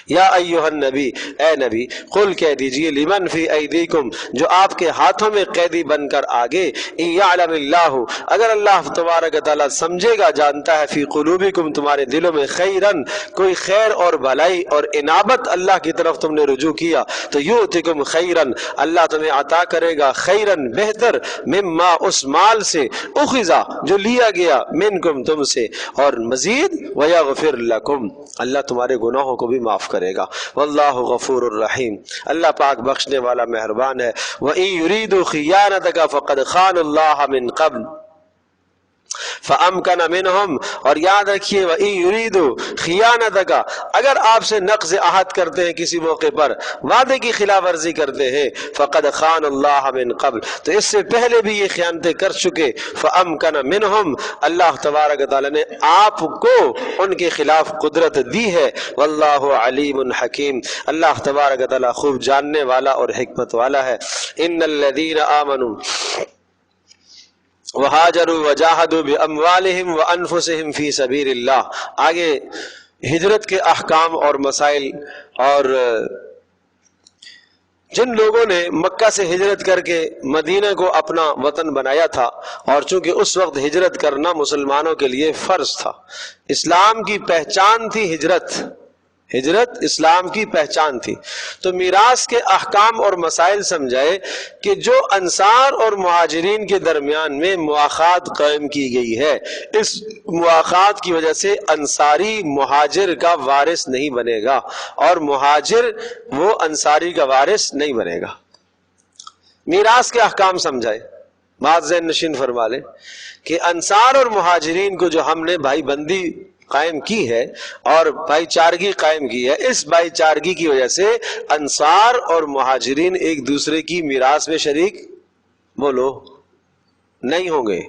Speaker 1: یا ایھا النبی، اے نبی، قل کہہ دیجئے، لمن فی ایدیکم، جو آپ کے ہاتھوں میں قیدی بن کر آگے، ان یعلم اللہ، اگر اللہ تبارک تعالیٰ سمجھے گا، جانتا ہے، فی قلوبکم، تمہارے دلوں میں، خیرن، کوئی خیر اور بھلائی اور انابت اللہ کی طرف تم نے رجوع کیا، تو یؤتکم خیرن، اللہ تمہیں عطا کرے گا، خیرن، بہتر، مما، اس مال سے، اخذا، جو لیا گیا، منکم، تم سے، اور مزید، ویغفر لکم، اللہ تمہارے گناہوں کو بھی معاف کرے گا، واللہ غفور الرحیم، اللہ پاک بخشنے والا مہربان ہے۔ وَإِن يُرِيدُوا خِيَانَتَكَ فَقَدْ خَانُوا اللَّهَ مِن قَبْلُ فَأَمْكَنَ مِنْهُمْ، اور یاد رکھیے، وَإِن يُرِيدُوا خِيَانَتَكَ، اگر آپ سے نقض عہد کرتے ہیں کسی موقع پر، وعدے کی خلاف ورزی کرتے ہیں، فَقَدْ خَانُوا اللَّهَ مِن قَبْلُ، تو اس سے پہلے بھی یہ خیانتیں کر چکے، فَأَمْكَنَ مِنْهُمْ، اللہ تبارک تعالیٰ نے آپ کو ان کے خلاف قدرت دی ہے، واللہ علیم حکیم، اللہ تبارک تعالیٰ خوب جاننے والا اور حکمت والا ہے۔ ان الذین آمنوا وہاجروا وجاہدوا باموالہم وانفسہم فی سبیل اللہ، آگے ہجرت کے احکام اور مسائل، اور جن لوگوں نے مکہ سے ہجرت کر کے مدینہ کو اپنا وطن بنایا تھا، اور چونکہ اس وقت ہجرت کرنا مسلمانوں کے لیے فرض تھا، اسلام کی پہچان تھی ہجرت اسلام کی پہچان تھی، تو میراث کے احکام اور مسائل سمجھائے کہ جو انصار اور مہاجرین کے درمیان میں مواخات قائم کی گئی ہے، اس مواخات کی وجہ سے انصاری مہاجر کا وارث نہیں بنے گا، اور مہاجر وہ انصاری کا وارث نہیں بنے گا۔ میراث کے احکام سمجھائے، بات ذہن نشین فرما لیں کہ انصار اور مہاجرین کو جو ہم نے بھائی بندی قائم کی ہے اور بھائی چارگی قائم کی ہے، اس بھائی چارگی کی وجہ سے انصار اور مہاجرین ایک دوسرے کی میراث میں شریک بولو نہیں ہوں گے،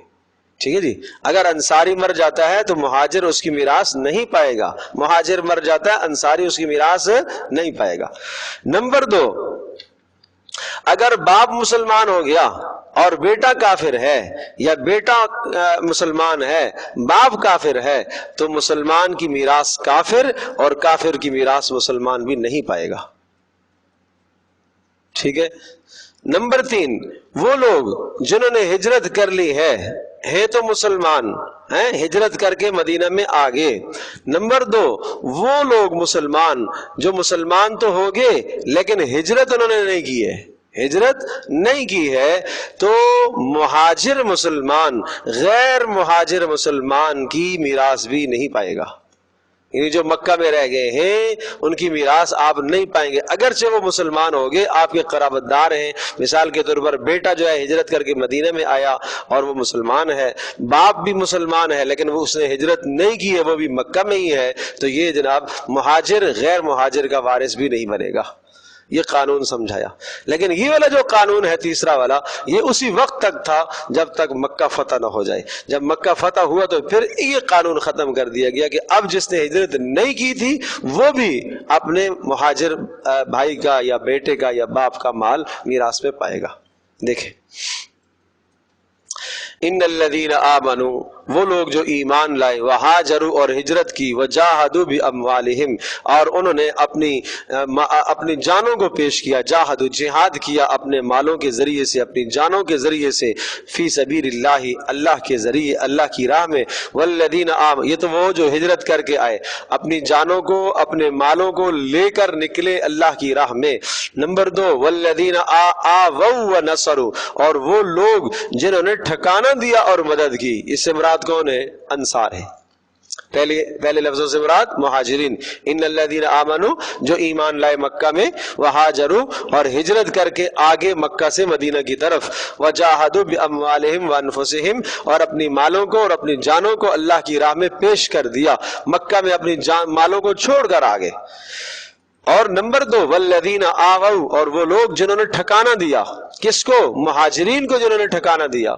Speaker 1: ٹھیک ہے جی. اگر انصاری مر جاتا ہے تو مہاجر اس کی میراث نہیں پائے گا، مہاجر مر جاتا ہے انصاری اس کی میراث نہیں پائے گا. نمبر 2، اگر باپ مسلمان ہو گیا اور بیٹا کافر ہے، یا بیٹا مسلمان ہے باپ کافر ہے، تو مسلمان کی میراث کافر اور کافر کی میراث مسلمان بھی نہیں پائے گا. ٹھیک ہے. نمبر 3، وہ لوگ جنہوں نے ہجرت کر لی ہے تو مسلمان ہیں، ہجرت کر کے مدینہ میں آگے. نمبر 2، وہ لوگ مسلمان جو مسلمان تو ہو گئے لیکن ہجرت انہوں نے نہیں کی ہے، ہجرت نہیں کی ہے، تو مہاجر مسلمان غیر مہاجر مسلمان کی میراث بھی نہیں پائے گا. یعنی جو مکہ میں رہ گئے ہیں ان کی میراث آپ نہیں پائیں گے، اگرچہ وہ مسلمان ہو گئے، آپ کے قرابت دار ہیں. مثال کے طور پر بیٹا جو ہے ہجرت کر کے مدینہ میں آیا اور وہ مسلمان ہے، باپ بھی مسلمان ہے لیکن وہ اس نے ہجرت نہیں کی ہے، وہ بھی مکہ میں ہی ہے، تو یہ جناب مہاجر غیر مہاجر کا وارث بھی نہیں بنے گا. یہ قانون سمجھایا. لیکن یہ والا جو قانون ہے تیسرا والا، یہ اسی وقت تک تھا جب تک مکہ فتح نہ ہو جائے. جب مکہ فتح ہوا تو پھر یہ قانون ختم کر دیا گیا کہ اب جس نے ہجرت نہیں کی تھی وہ بھی اپنے مہاجر بھائی کا یا بیٹے کا یا باپ کا مال میراث میں پائے گا. دیکھیں، ان الذین آمنوا، وہ لوگ جو ایمان لائے، وہاجروا اور ہجرت کی، وجاہدوا باموالہم اور انہوں نے اپنی جانوں کو پیش کیا، جاہدوا جہاد کیا اپنے مالوں کے ذریعے سے، اپنی جانوں کے ذریعے سے، فی سبیل اللہ اللہ کے ذریعے، اللہ کی راہ میں. والذین آمنوا، یہ تو وہ جو ہجرت کر کے آئے، اپنی جانوں کو اپنے مالوں کو لے کر نکلے اللہ کی راہ میں. نمبر 2، والذین آووا ونصروا اور وہ لوگ جنہوں نے ٹھکانہ دیا اور مدد کی. اس سے مراد کون ہے؟ انصار ہے. پہلے لفظوں سے مراد مہاجرین. ان الذین آمنوا، جو ایمان لائے مکہ میں، وہاجروا اور ہجرت کر کے آگے مکہ سے مدینہ کی طرف، وجاہدوا باموالہم وانفسہم اور اپنی مالوں کو اور اپنی جانوں کو اللہ کی راہ میں پیش کر دیا، مکہ میں اپنی مالوں کو چھوڑ کر آگے. اور نمبر 2، والذین آووا اور وہ لوگ جنہوں نے ٹھکانہ دیا. کس کو؟ مہاجرین کو جنہوں نے ٹھکانہ دیا.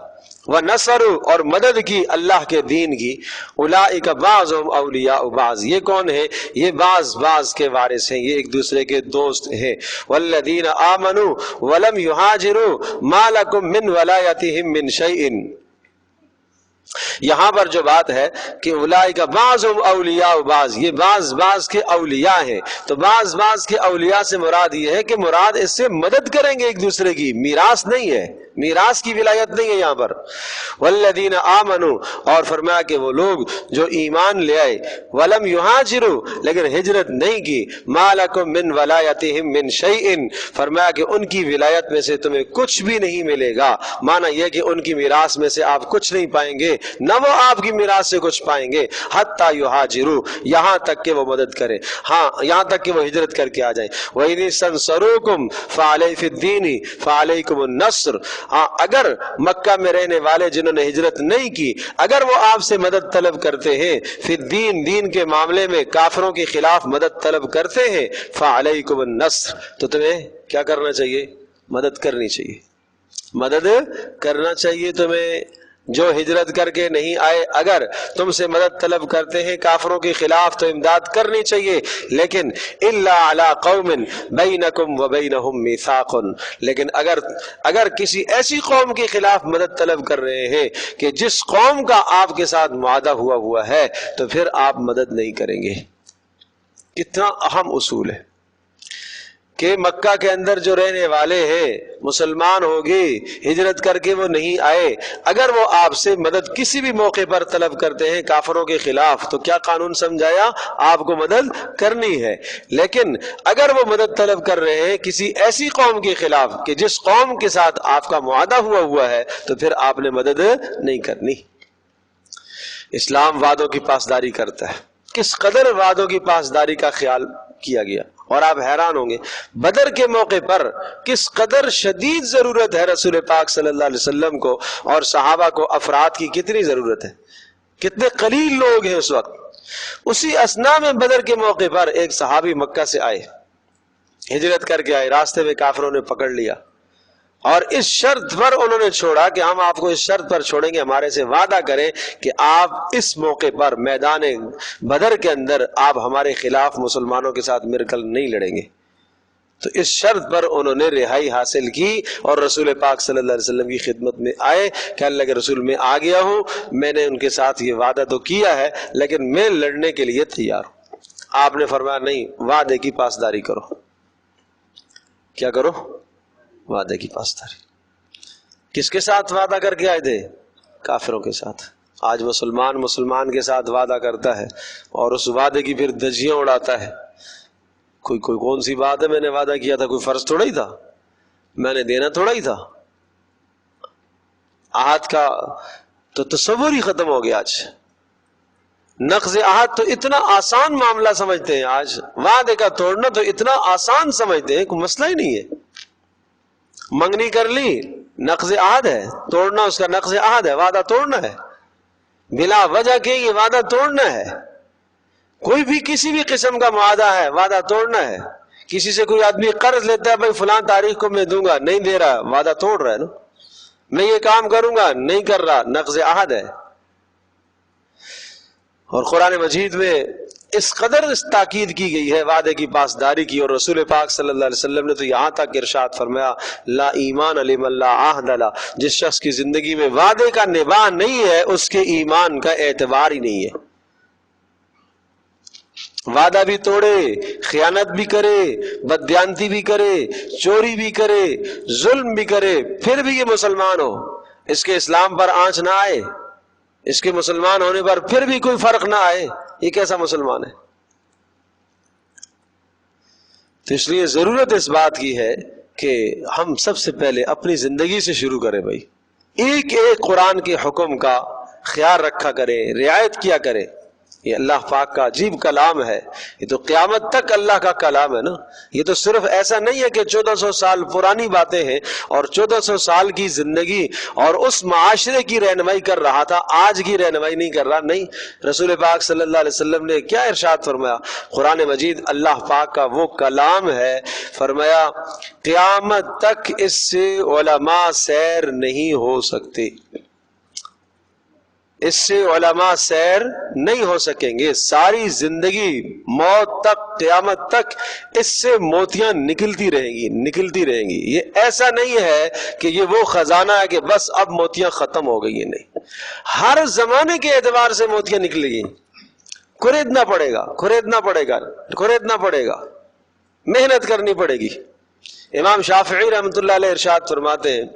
Speaker 1: وَنَصَرُوا اور مدد کی اللہ کے دین کی. اولئک بعضهم اولیاء بعض، یہ کون ہے؟ یہ بعض کے وارث ہیں، یہ ایک دوسرے کے دوست ہیں. والذین آمنوا ولم یہاجروا ما لکم من ولایتہم من شیء. یہاں پر جو بات ہے کہ اولئک بعضهم اولیاء بعض، یہ بعض کے اولیاء ہیں. تو بعض کے اولیاء سے مراد یہ ہے کہ مراد اس سے مدد کریں گے ایک دوسرے کی، میراث نہیں ہے، میراث کی ولایت نہیں ہے یہاں پر. والذین آمنوا اور فرمایا کہ وہ لوگ جو ایمان لے آئے، ولم یہاجروا لیکن ہجرت نہیں کی، ما لکم من ولایتہم من شیء فرمایا کہ ان کی ولایت میں سے تمہیں کچھ بھی نہیں ملے گا. معنی یہ کہ ان کی میراث میں سے آپ کچھ نہیں پائیں گے، نہ وہ آپ کی میراث سے کچھ پائیں گے. حتی یہاجروا، یہاں تک کہ وہ مدد کرے، ہاں یہاں تک کہ وہ ہجرت کر کے آ جائیں. وَإِنِ اسْتَنصَرُوكُمْ فَعَلَيْهِ فِي الدِّينِ فَعَلَيْكُمُ النَّصْرُ. ہاں اگر مکہ میں رہنے والے جنہوں نے ہجرت نہیں کی، اگر وہ آپ سے مدد طلب کرتے ہیں، فی الدین دین کے معاملے میں کافروں کے خلاف مدد طلب کرتے ہیں، فَعَلَيْكُمُ النَّصْرُ تو تمہیں کیا کرنا چاہیے؟ مدد کرنی چاہیے، مدد کرنا چاہیے تمہیں. جو ہجرت کر کے نہیں آئے اگر تم سے مدد طلب کرتے ہیں کافروں کے خلاف تو امداد کرنی چاہیے. لیکن الا علی قوم بینکم وبینہم میثاق، لیکن اگر کسی ایسی قوم کے خلاف مدد طلب کر رہے ہیں کہ جس قوم کا آپ کے ساتھ معاہدہ ہوا ہے، تو پھر آپ مدد نہیں کریں گے. کتنا اہم اصول ہے کہ مکہ کے اندر جو رہنے والے ہیں مسلمان ہو گئے، ہجرت کر کے وہ نہیں آئے، اگر وہ آپ سے مدد کسی بھی موقع پر طلب کرتے ہیں کافروں کے خلاف تو کیا قانون سمجھایا؟ آپ کو مدد کرنی ہے. لیکن اگر وہ مدد طلب کر رہے ہیں کسی ایسی قوم کے خلاف کہ جس قوم کے ساتھ آپ کا معاہدہ ہوا ہے، تو پھر آپ نے مدد نہیں کرنی. اسلام وعدوں کی پاسداری کرتا ہے. کس قدر وعدوں کی پاسداری کا خیال کیا گیا، اور آپ حیران ہوں گے بدر کے موقع پر کس قدر شدید ضرورت ہے رسول پاک صلی اللہ علیہ وسلم کو اور صحابہ کو. افراد کی کتنی ضرورت ہے، کتنے قلیل لوگ ہیں اس وقت. اسی اثناء میں بدر کے موقع پر ایک صحابی مکہ سے آئے، ہجرت کر کے آئے، راستے میں کافروں نے پکڑ لیا اور اس شرط پر انہوں نے چھوڑا کہ ہم آپ کو اس شرط پر چھوڑیں گے، ہمارے سے وعدہ کریں کہ آپ اس موقع پر میدان بدر کے اندر آپ ہمارے خلاف مسلمانوں کے ساتھ مل کر نہیں لڑیں گے۔ تو اس شرط پر انہوں نے رہائی حاصل کی اور رسول پاک صلی اللہ علیہ وسلم کی خدمت میں آئے کہ اللہ کے رسول میں آ گیا ہوں، میں نے ان کے ساتھ یہ وعدہ تو کیا ہے لیکن میں لڑنے کے لیے تیار ہوں۔ آپ نے فرمایا نہیں، وعدے کی پاسداری کرو۔ کیا کرو؟ وعدے کی پاسداری۔ کس کے ساتھ وعدہ کر کے آئے تھے؟ کافروں کے ساتھ۔ آج مسلمان کے ساتھ وعدہ کرتا ہے اور اس وعدے کی پھر دھجیاں اڑاتا ہے۔ کوئی کون سی بات ہے، میں نے وعدہ کیا تھا، کوئی فرض تھوڑا ہی تھا، میں نے دینا تھوڑا ہی تھا۔ عہد کا تو تصور ہی ختم ہو گیا آج۔ نقض عہد تو اتنا آسان معاملہ سمجھتے ہیں آج، وعدے کا توڑنا تو اتنا آسان سمجھتے ہیں، کوئی مسئلہ ہی نہیں ہے۔ منگنی کر لی، نقض عہد ہے، توڑنا اس کا نقض عہد ہے، وعدہ توڑنا ہے، بلا وجہ کے یہ وعدہ توڑنا ہے۔ کوئی بھی کسی بھی قسم کا معاہدہ ہے، وعدہ توڑنا ہے۔ کسی سے کوئی آدمی قرض لیتا ہے، بھائی فلاں تاریخ کو میں دوں گا، نہیں دے رہا، وعدہ توڑ رہا ہے نا۔ میں یہ کام کروں گا، نہیں کر رہا، نقض عہد ہے۔ اور قرآن مجید میں اس قدر تاکید کی گئی ہے وعدے کی پاسداری کی، اور رسول پاک صلی اللہ علیہ وسلم نے تو یہاں تک ارشاد فرمایا لا ایمان لمن لا عہد لہ، جس شخص کی زندگی میں وعدے کا نبھا نہیں ہے اس کے ایمان کا اعتبار ہی نہیں ہے۔ وعدہ بھی توڑے، خیانت بھی کرے، بددیانتی بھی کرے، چوری بھی کرے، ظلم بھی کرے، پھر بھی یہ مسلمان ہو، اس کے اسلام پر آنچ نہ آئے، اس کے مسلمان ہونے پر پھر بھی کوئی فرق نہ آئے، یہ کیسا مسلمان ہے؟ تو اس لیے ضرورت اس بات کی ہے کہ ہم سب سے پہلے اپنی زندگی سے شروع کریں بھائی، ایک ایک قرآن کے حکم کا خیال رکھا کریں، رعایت کیا کریں۔ یہ اللہ پاک کا عجیب کلام ہے، یہ تو قیامت تک اللہ کا کلام ہے نا۔ یہ تو صرف ایسا نہیں ہے کہ 1400 سال پرانی باتیں ہیں اور 1400 سال کی زندگی اور اس معاشرے کی رہنمائی کر رہا تھا، آج کی رہنمائی نہیں کر رہا۔ نہیں، رسول پاک صلی اللہ علیہ وسلم نے کیا ارشاد فرمایا؟ قرآن مجید اللہ پاک کا وہ کلام ہے، فرمایا قیامت تک اس سے علماء سیر نہیں ہو سکتے، اس سے علماء سیر نہیں ہو سکیں گے، ساری زندگی موت تک، قیامت تک اس سے موتیاں نکلتی رہیں گی۔ یہ ایسا نہیں ہے کہ یہ وہ خزانہ ہے کہ بس اب موتیاں ختم ہو گئی ہیں، نہیں، ہر زمانے کے اعتبار سے موتیاں نکلیں گی، خریدنا پڑے گا، محنت کرنی پڑے گی۔ امام شافعی رحمۃ اللہ علیہ ارشاد فرماتے ہیں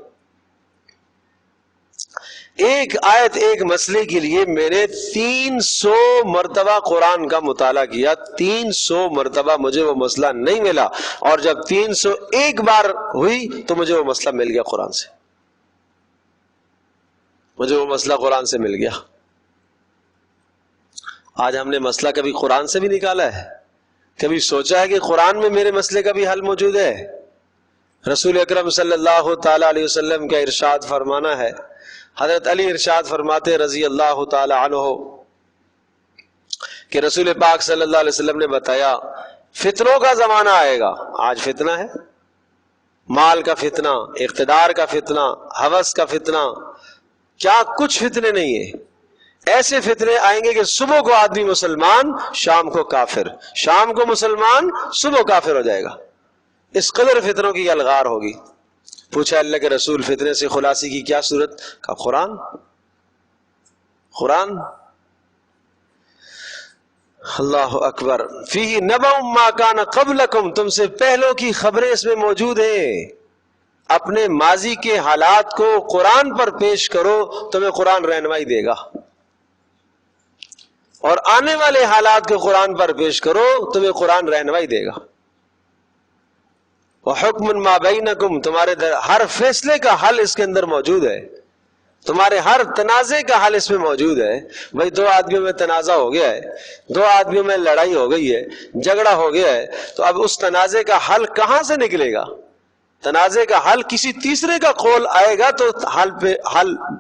Speaker 1: ایک آیت ایک مسئلے کے لیے میں نے 300 مرتبہ قرآن کا مطالعہ کیا، 300 مرتبہ مجھے وہ مسئلہ نہیں ملا، اور جب 301 بار ہوئی تو مجھے وہ مسئلہ مل گیا قرآن سے، مجھے وہ مسئلہ قرآن سے مل گیا۔ آج ہم نے مسئلہ کبھی قرآن سے بھی نکالا ہے؟ کبھی سوچا ہے کہ قرآن میں میرے مسئلے کا بھی حل موجود ہے؟ رسول اکرم صلی اللہ تعالی علیہ وسلم کا ارشاد فرمانا ہے، حضرت علی ارشاد فرماتے رضی اللہ تعالی عنہ کہ رسول پاک صلی اللہ علیہ وسلم نے بتایا فتنوں کا زمانہ آئے گا۔ آج فتنہ ہے، مال کا فتنہ، اقتدار کا فتنہ، ہوس کا فتنہ، کیا کچھ فتنے نہیں ہیں۔ ایسے فتنے آئیں گے کہ صبح کو آدمی مسلمان، شام کو کافر، شام کو مسلمان، صبح کافر ہو جائے گا۔ اس قدر فتنوں کی الغار ہوگی۔ پوچھا اللہ کے رسول فتنے سے خلاصی کی کیا صورت؟ کہا قرآن۔ اللہ اکبر، فیہ نبأ ما کان قبلکم، تم سے پہلوں کی خبریں اس میں موجود ہیں۔ اپنے ماضی کے حالات کو قرآن پر پیش کرو، تمہیں قرآن رہنمائی دے گا، اور آنے والے حالات کو قرآن پر پیش کرو، تمہیں قرآن رہنمائی دے گا۔ وَحُكْمٌ مَا بَيْنَكُمْ، تمہارے ہر فیصلے کا حل اس کے اندر موجود ہے، تمہارے ہر تنازع کا حل اس میں موجود ہے۔ بھائی 2 آدمیوں میں تنازع ہو گیا ہے، 2 آدمیوں میں لڑائی ہو گئی ہے، جھگڑا ہو گیا ہے، تو اب اس تنازع کا حل کہاں سے نکلے گا؟ تنازع کا حل کسی تیسرے کا قول آئے گا تو حل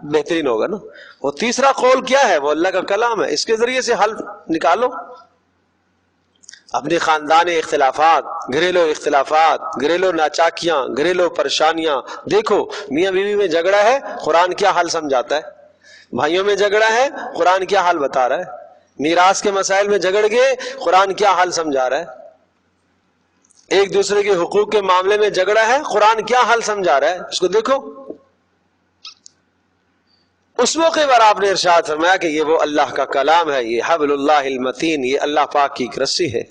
Speaker 1: بہترین ہوگا نا۔ وہ تیسرا قول کیا ہے؟ وہ اللہ کا کلام ہے، اس کے ذریعے سے حل نکالو۔ اپنے خاندانی اختلافات، گھریلو ناچاکیاں، گھریلو پریشانیاں. دیکھو میاں بیوی میں جھگڑا ہے، قرآن کیا حل سمجھاتا ہے؟ بھائیوں میں جھگڑا ہے، قرآن کیا حل بتا رہا ہے؟ میراث کے مسائل میں جھگڑ گئے، قرآن کیا حل سمجھا رہا ہے؟ ایک دوسرے کے حقوق کے معاملے میں جھگڑا ہے، قرآن کیا حل سمجھا رہا ہے؟ اس کو دیکھو. اس موقع پر آپ نے ارشاد فرمایا کہ یہ وہ اللہ کا کلام ہے، یہ حبل اللہ المتین، یہ اللہ پاک کی ایک رسی ہے.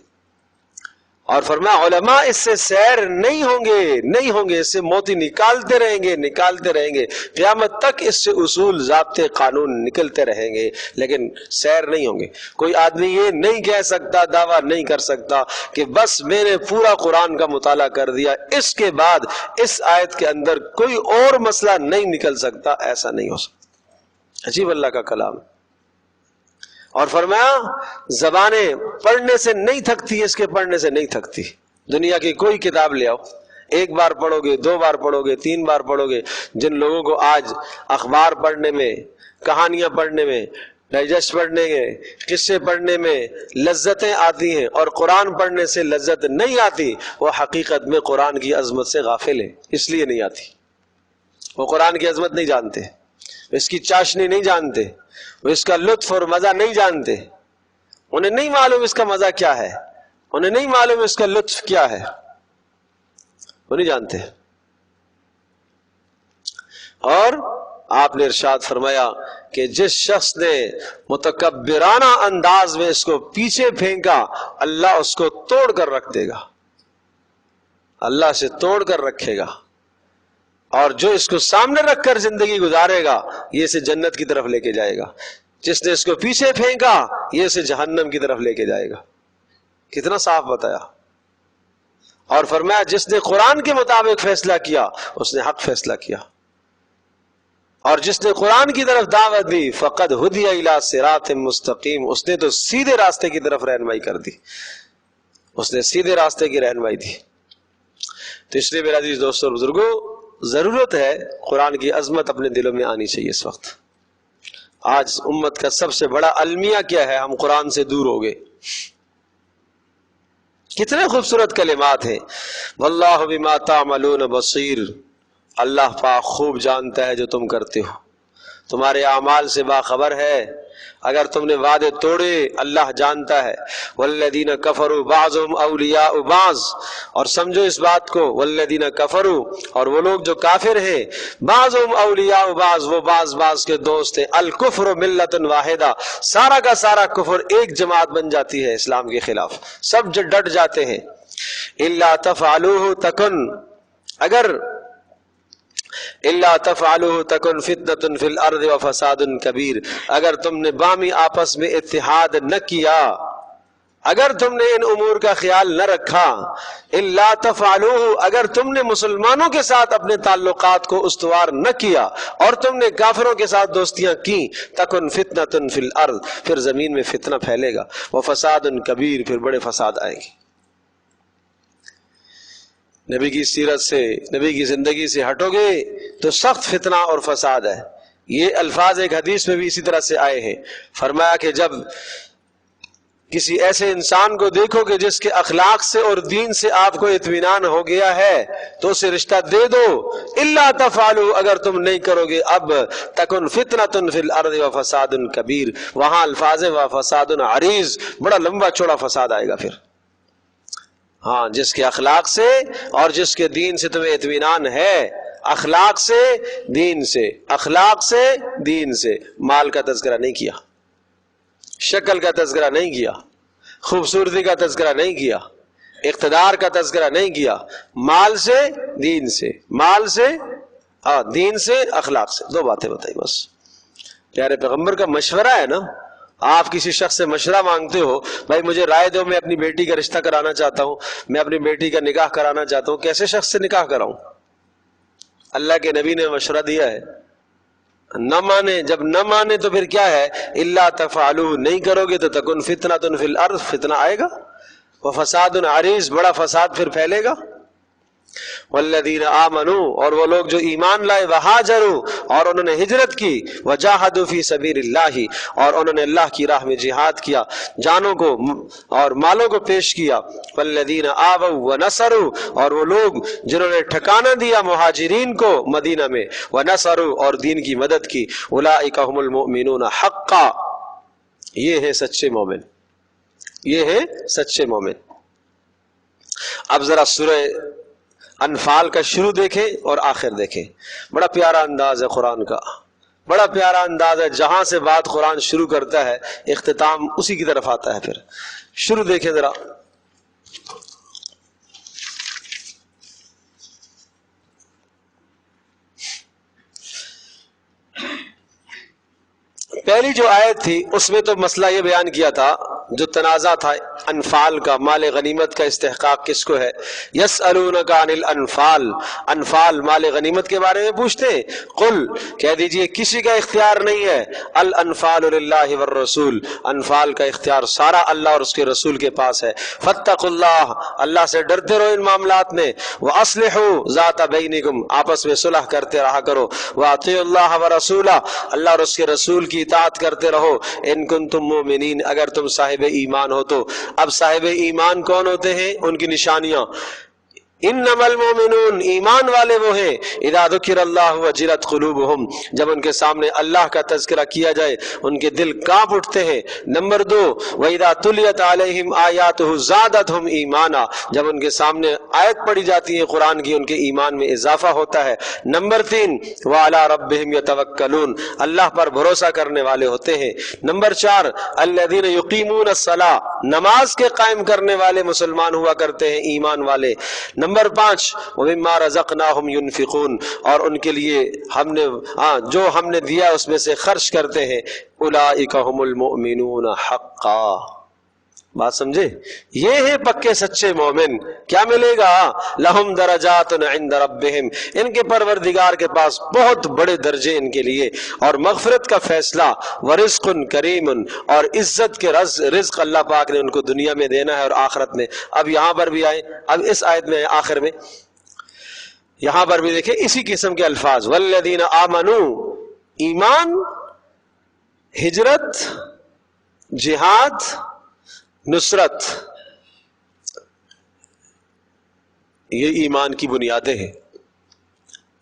Speaker 1: اور فرمایا علماء اس سے سیر نہیں ہوں گے، اس سے موتی نکالتے رہیں گے قیامت تک، اس سے اصول، ضابطے، قانون نکلتے رہیں گے، لیکن سیر نہیں ہوں گے. کوئی آدمی یہ نہیں کہہ سکتا، دعویٰ نہیں کر سکتا کہ بس میں نے پورا قرآن کا مطالعہ کر دیا، اس کے بعد اس آیت کے اندر کوئی اور مسئلہ نہیں نکل سکتا. ایسا نہیں ہو سکتا. عجیب اللہ کا کلام. اور فرمایا زبانیں پڑھنے سے نہیں تھکتی، اس کے پڑھنے سے نہیں تھکتی. دنیا کی کوئی کتاب لے آؤ، ایک بار پڑھو گے، 2 بار پڑھو گے، 3 بار پڑھو گے. جن لوگوں کو آج اخبار پڑھنے میں، کہانیاں پڑھنے میں، ڈائجسٹ پڑھنے میں، قصے پڑھنے میں لذتیں آتی ہیں اور قرآن پڑھنے سے لذت نہیں آتی، وہ حقیقت میں قرآن کی عظمت سے غافل ہیں. اس لیے نہیں آتی. وہ قرآن کی عظمت نہیں جانتے، اس کی چاشنی نہیں جانتے، وہ اس کا لطف اور مزہ نہیں جانتے. انہیں نہیں معلوم اس کا مزہ کیا ہے، انہیں نہیں معلوم اس کا لطف کیا ہے، وہ نہیں جانتے. اور آپ نے ارشاد فرمایا کہ جس شخص نے متکبرانہ انداز میں اس کو پیچھے پھینکا، اللہ اس کو توڑ کر رکھ دے گا، اللہ سے توڑ کر رکھے گا. اور جو اس کو سامنے رکھ کر زندگی گزارے گا، یہ اسے جنت کی طرف لے کے جائے گا. جس نے اس کو پیچھے پھینکا، یہ اسے جہنم کی طرف لے کے جائے گا. کتنا صاف بتایا. اور فرمایا جس نے قرآن کے مطابق فیصلہ کیا، اس نے حق فیصلہ کیا. اور جس نے قرآن کی طرف دعوت دی، فقد ہدی الی صراط مستقیم، اس نے تو سیدھے راستے کی طرف رہنمائی کر دی، اس نے سیدھے راستے کی رہنمائی دی. تو اس لیے میرے عزیز دوستوں اور بزرگوں، ضرورت ہے قرآن کی عظمت اپنے دلوں میں آنی چاہیے. اس وقت آج امت کا سب سے بڑا المیہ کیا ہے؟ ہم قرآن سے دور ہو گئے. کتنے خوبصورت کلمات ہیں، واللہ بما تعملون بصیر، اللہ پاک خوب جانتا ہے جو تم کرتے ہو، تمہارے اعمال سے باخبر ہے. اگر تم نے وعدے توڑے، اللہ جانتا ہے. والذین کفروا بعضهم اولیاء بعض، اور سمجھو اس بات کو، والذین کفروا، اور وہ لوگ جو کافر ہیں، بعضهم اولیاء بعض، وہ بعض کے دوست ہیں. الکفر ملۃ واحدہ، سارا کا سارا کفر ایک جماعت بن جاتی ہے اسلام کے خلاف، سب جو ڈٹ جاتے ہیں. الا تفعلوه تکن، الا تفعلوه تکن فتنة فی الارض وفساد کبیر، اگر تم نے بامی آپس میں اتحاد نہ کیا، اگر تم نے ان امور کا خیال نہ رکھا، الا تفعلوه، اگر تم نے مسلمانوں کے ساتھ اپنے تعلقات کو استوار نہ کیا اور تم نے کافروں کے ساتھ دوستیاں کی، تکن فتنة فی الارض، پھر زمین میں فتنہ پھیلے گا، وفساد کبیر، پھر بڑے فساد آئیں گے. نبی کی سیرت سے، نبی کی زندگی سے ہٹو گے تو سخت فتنہ اور فساد ہے. یہ الفاظ ایک حدیث میں بھی اسی طرح سے آئے ہیں. فرمایا کہ جب کسی ایسے انسان کو دیکھو کہ جس کے اخلاق سے اور دین سے آپ کو اطمینان ہو گیا ہے تو اسے رشتہ دے دو. الا تفعلوا، اگر تم نہیں کرو گے، اب تکن فتنة فی الارض وفساد کبیر، وہاں الفاظ وفساد عریض، بڑا لمبا چوڑا فساد آئے گا. پھر ہاں، جس کے اخلاق سے اور جس کے دین سے تمہیں اطمینان ہے، اخلاق سے دین سے، اخلاق سے دین سے، مال کا تذکرہ نہیں کیا، شکل کا تذکرہ نہیں کیا، خوبصورتی کا تذکرہ نہیں کیا، اقتدار کا تذکرہ نہیں کیا، مال سے دین سے، مال سے دین سے، اخلاق سے، 2 باتیں بتائی بس. پیارے پیغمبر کا مشورہ ہے نا. آپ کسی شخص سے مشورہ مانگتے ہو، بھائی مجھے رائے دو، میں اپنی بیٹی کا رشتہ کرانا چاہتا ہوں، میں اپنی بیٹی کا نکاح کرانا چاہتا ہوں، کیسے شخص سے نکاح کراؤں؟ اللہ کے نبی نے مشورہ دیا ہے. نہ مانے، جب نہ مانے تو پھر کیا ہے؟ الا تفعلوا، نہیں کرو گے تو تکن فتنة فی الارض، فتنہ آئے گا، وفساد عریض، بڑا فساد پھر پھیلے گا. والذین آمنوا، اور وہ لوگ جو ایمان لائے، وہاجروا، اور انہوں نے ہجرت کی، وجاہدوا فی سبیل اللہ، اور انہوں نے اللہ کی راہ میں جہاد کیا، جانوں کو اور مالوں کو پیش کیا، والذین آووا ونصروا، اور وہ لوگ جنہوں نے ٹھکانہ دیا مہاجرین کو مدینہ میں، ونصروا، اور دین کی مدد کی، اولئک هم المؤمنون حقا، یہ ہے سچے مومن، یہ ہے سچے مومن۔ اب ذرا سورہ انفال کا شروع دیکھیں اور آخر دیکھیں، بڑا پیارا انداز ہے قرآن کا، بڑا پیارا انداز ہے، جہاں سے بات قرآن شروع کرتا ہے اختتام اسی کی طرف آتا ہے۔ پھر شروع دیکھیں ذرا، پہلی جو آیت تھی اس میں تو مسئلہ یہ بیان کیا تھا، جو تنازع تھا انفال کا، مال غنیمت کا استحقاق کس کو ہے۔ یسألونک عن الانفال، انفال مال غنیمت کے بارے میں پوچھتے ہیں، قل کہہ دیجئے کسی کا اختیار نہیں ہے، الانفال للہ والرسول، انفال کا اختیار سارا اللہ اور اس کے رسول کے پاس ہے، فاتقوا اللہ، اللہ سے ڈرتے رہو ان معاملات میں، واصلحوا ذات بینکم، آپس میں صلح کرتے رہا کرو، واطیعوا اللہ ورسولہ، اللہ اور اس کے رسول کی اطاعت کرتے رہو، ان کنتم مومنین، اگر تم صاحب ایمان ہو تو۔ اب صاحب ایمان کون ہوتے ہیں، ان کی نشانیاں، انما المؤمنون، ایمان والے وہ ہیں، اذا ذکر اللہ وجلت قلوبہم، جب ان کے سامنے اللہ کا تذکرہ کیا جائے ان کے دل کانپ اٹھتے ہیں۔ نمبر 2، واذا تلیت علیہم آیاتہ زادتہم ایمانا، جب ان کے سامنے آیت پڑھی جاتی ہے قرآن کی ان کے ایمان میں اضافہ ہوتا ہے۔ نمبر 3، وعلی ربہم یتوکلون، اللہ پر بھروسہ کرنے والے ہوتے ہیں۔ نمبر 4، الذین یقیمون الصلاۃ، نماز کے قائم کرنے والے مسلمان ہوا کرتے ہیں، ایمان والے۔ نمبر 5، وَمِمَّا رَزَقْنَاهُمْ يُنْفِقُونَ، اور ان کے لیے ہم نے جو ہم نے دیا اس میں سے خرچ کرتے ہیں، أُولَئِكَ هُمُ الْمُؤْمِنُونَ حَقًّا، بات سمجھے، یہ ہے پکے سچے مومن۔ کیا ملے گا، لَهُمْ دَرَجَاتٌ عِنْدَ رَبِّهِمْ، ان کے پروردگار کے پاس بہت بڑے درجے ان کے لیے، اور مغفرت کا فیصلہ، وَرِزْقٌ كَرِيمٌ، اور عزت کے رزق اللہ پاک نے ان کو دنیا میں دینا ہے اور آخرت میں۔ اب یہاں پر بھی آئے، اب اس آیت میں آخر میں یہاں پر بھی دیکھیں اسی قسم کے الفاظ، وَالَّذِينَ آمَنُوا، ایمان، ہجرت، جہاد، نصرت، یہ ایمان کی بنیادیں ہیں،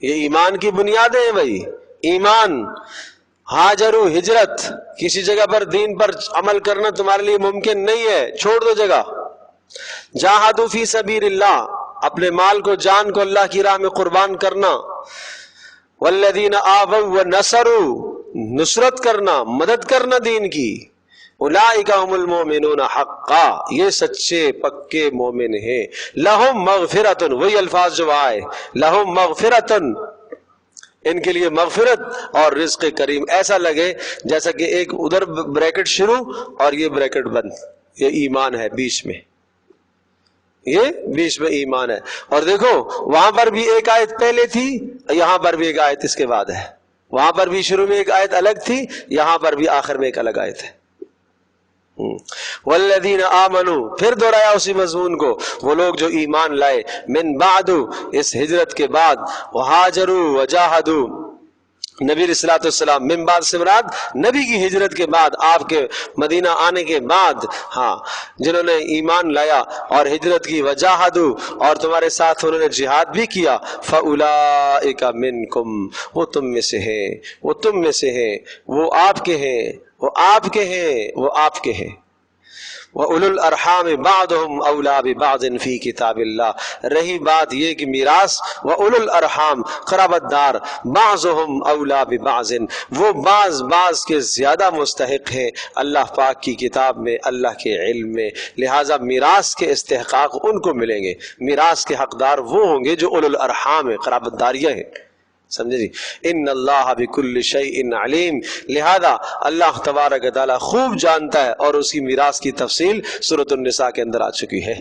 Speaker 1: یہ ایمان کی بنیادیں ہیں بھائی۔ ایمان، ہاجرو، ہجرت، کسی جگہ پر دین پر عمل کرنا تمہارے لیے ممکن نہیں ہے، چھوڑ دو جگہ۔ جاہدوا فی سبیل اللہ، اپنے مال کو، جان کو اللہ کی راہ میں قربان کرنا۔ والذین آووا ونصروا، نصرت کرنا، مدد کرنا دین کی۔ اولئک هم المؤمنون حقا، یہ سچے پکے مومن ہیں۔ لہم مغفرۃ، وہی الفاظ جو آئے، لہم مغفرۃ، ان کے لیے مغفرت اور رزق کریم۔ ایسا لگے جیسا کہ ایک ادھر بریکٹ شروع اور یہ بریکٹ بند، یہ ایمان ہے بیچ میں، یہ بیچ میں ایمان ہے۔ اور دیکھو وہاں پر بھی ایک آیت پہلے تھی، یہاں پر بھی ایک آیت اس کے بعد ہے، وہاں پر بھی شروع میں ایک آیت الگ تھی، یہاں پر بھی آخر میں ایک الگ آیت ہے۔ والذین آمنوا، پھر دہرایا اسی مضمون کو، وہ لوگ جو ایمان لائے، من بعد، اس ہجرت کے بعد، وہاجروا وجاہدوا، نبی علیہ الصلوۃ والسلام، من بعد سے مراد نبی کی ہجرت کے بعد، آپ کے مدینہ آنے کے بعد، ہاں، جنہوں نے ایمان لایا اور ہجرت کی، وجاہدوا، اور تمہارے ساتھ انہوں نے جہاد بھی کیا، فاولئک منکم، وہ تم میں سے ہیں، وہ تم میں سے ہیں، وہ آپ کے ہیں، وہ آپ کے ہیں، وہ آپ کے ہیں۔ وَأُولُو الْأَرْحَامِ بَعْضُهُمْ أَوْلَىٰ بِبَعْضٍ فِي كِتَابِ اللَّهِ، رہی بات یہ کہ میراث، وَأُولُو الْأَرْحَام، قرابت دار، بَعْضُهُمْ أَوْلَىٰ بِبَعْضٍ، وہ بعض کے زیادہ مستحق ہیں اللہ پاک کی کتاب میں، اللہ کے علم میں، لہٰذا میراث کے استحقاق ان کو ملیں گے، میراث کے حقدار وہ ہوں گے جو اولو الارحام ہیں، قرابت داریاں ہیں، سمجھے جی۔ ان اللہ بکل شیء علیم، لہذا اللہ تبارک تعالی خوب جانتا ہے، اور اس کی میراث کی تفصیل سورۃ النساء کے اندر آ چکی ہے،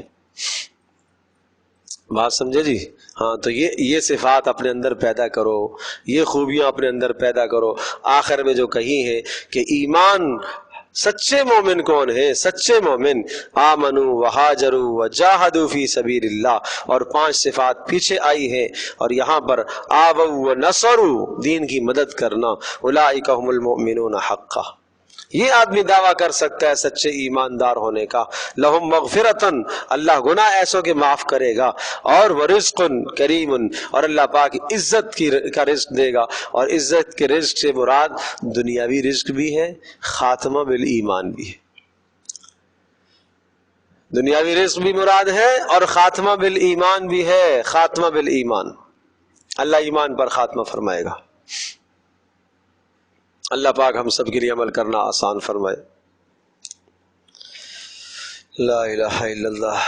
Speaker 1: بات سمجھے جی۔ ہاں، تو یہ صفات اپنے اندر پیدا کرو، یہ خوبیاں اپنے اندر پیدا کرو۔ آخر میں جو کہی ہے کہ ایمان سچے مومن کون ہیں؟ سچے مومن آمنو وہاجروا وجاہدوا فی سبیل اللہ، اور 5 صفات پیچھے آئی ہیں، اور یہاں پر آووا ونصروا، دین کی مدد کرنا، اولئک هم المؤمنون حقا، یہ آدمی دعویٰ کر سکتا ہے سچے ایماندار ہونے کا۔ لہم مغفرتن، اللہ گناہ ایسوں کے معاف کرے گا، اور ورزق کریم، اور اللہ پاک عزت کا رزق دے گا، اور عزت کے رزق سے مراد دنیاوی رزق بھی ہے، خاتمہ بالایمان بھی ہے۔ دنیاوی رزق بھی مراد ہے اور خاتمہ بالایمان بھی ہے، خاتمہ بالایمان، اللہ ایمان پر خاتمہ فرمائے گا۔ اللہ پاک ہم سب کے لیے عمل کرنا آسان فرمائے۔ لا الہ الا اللہ۔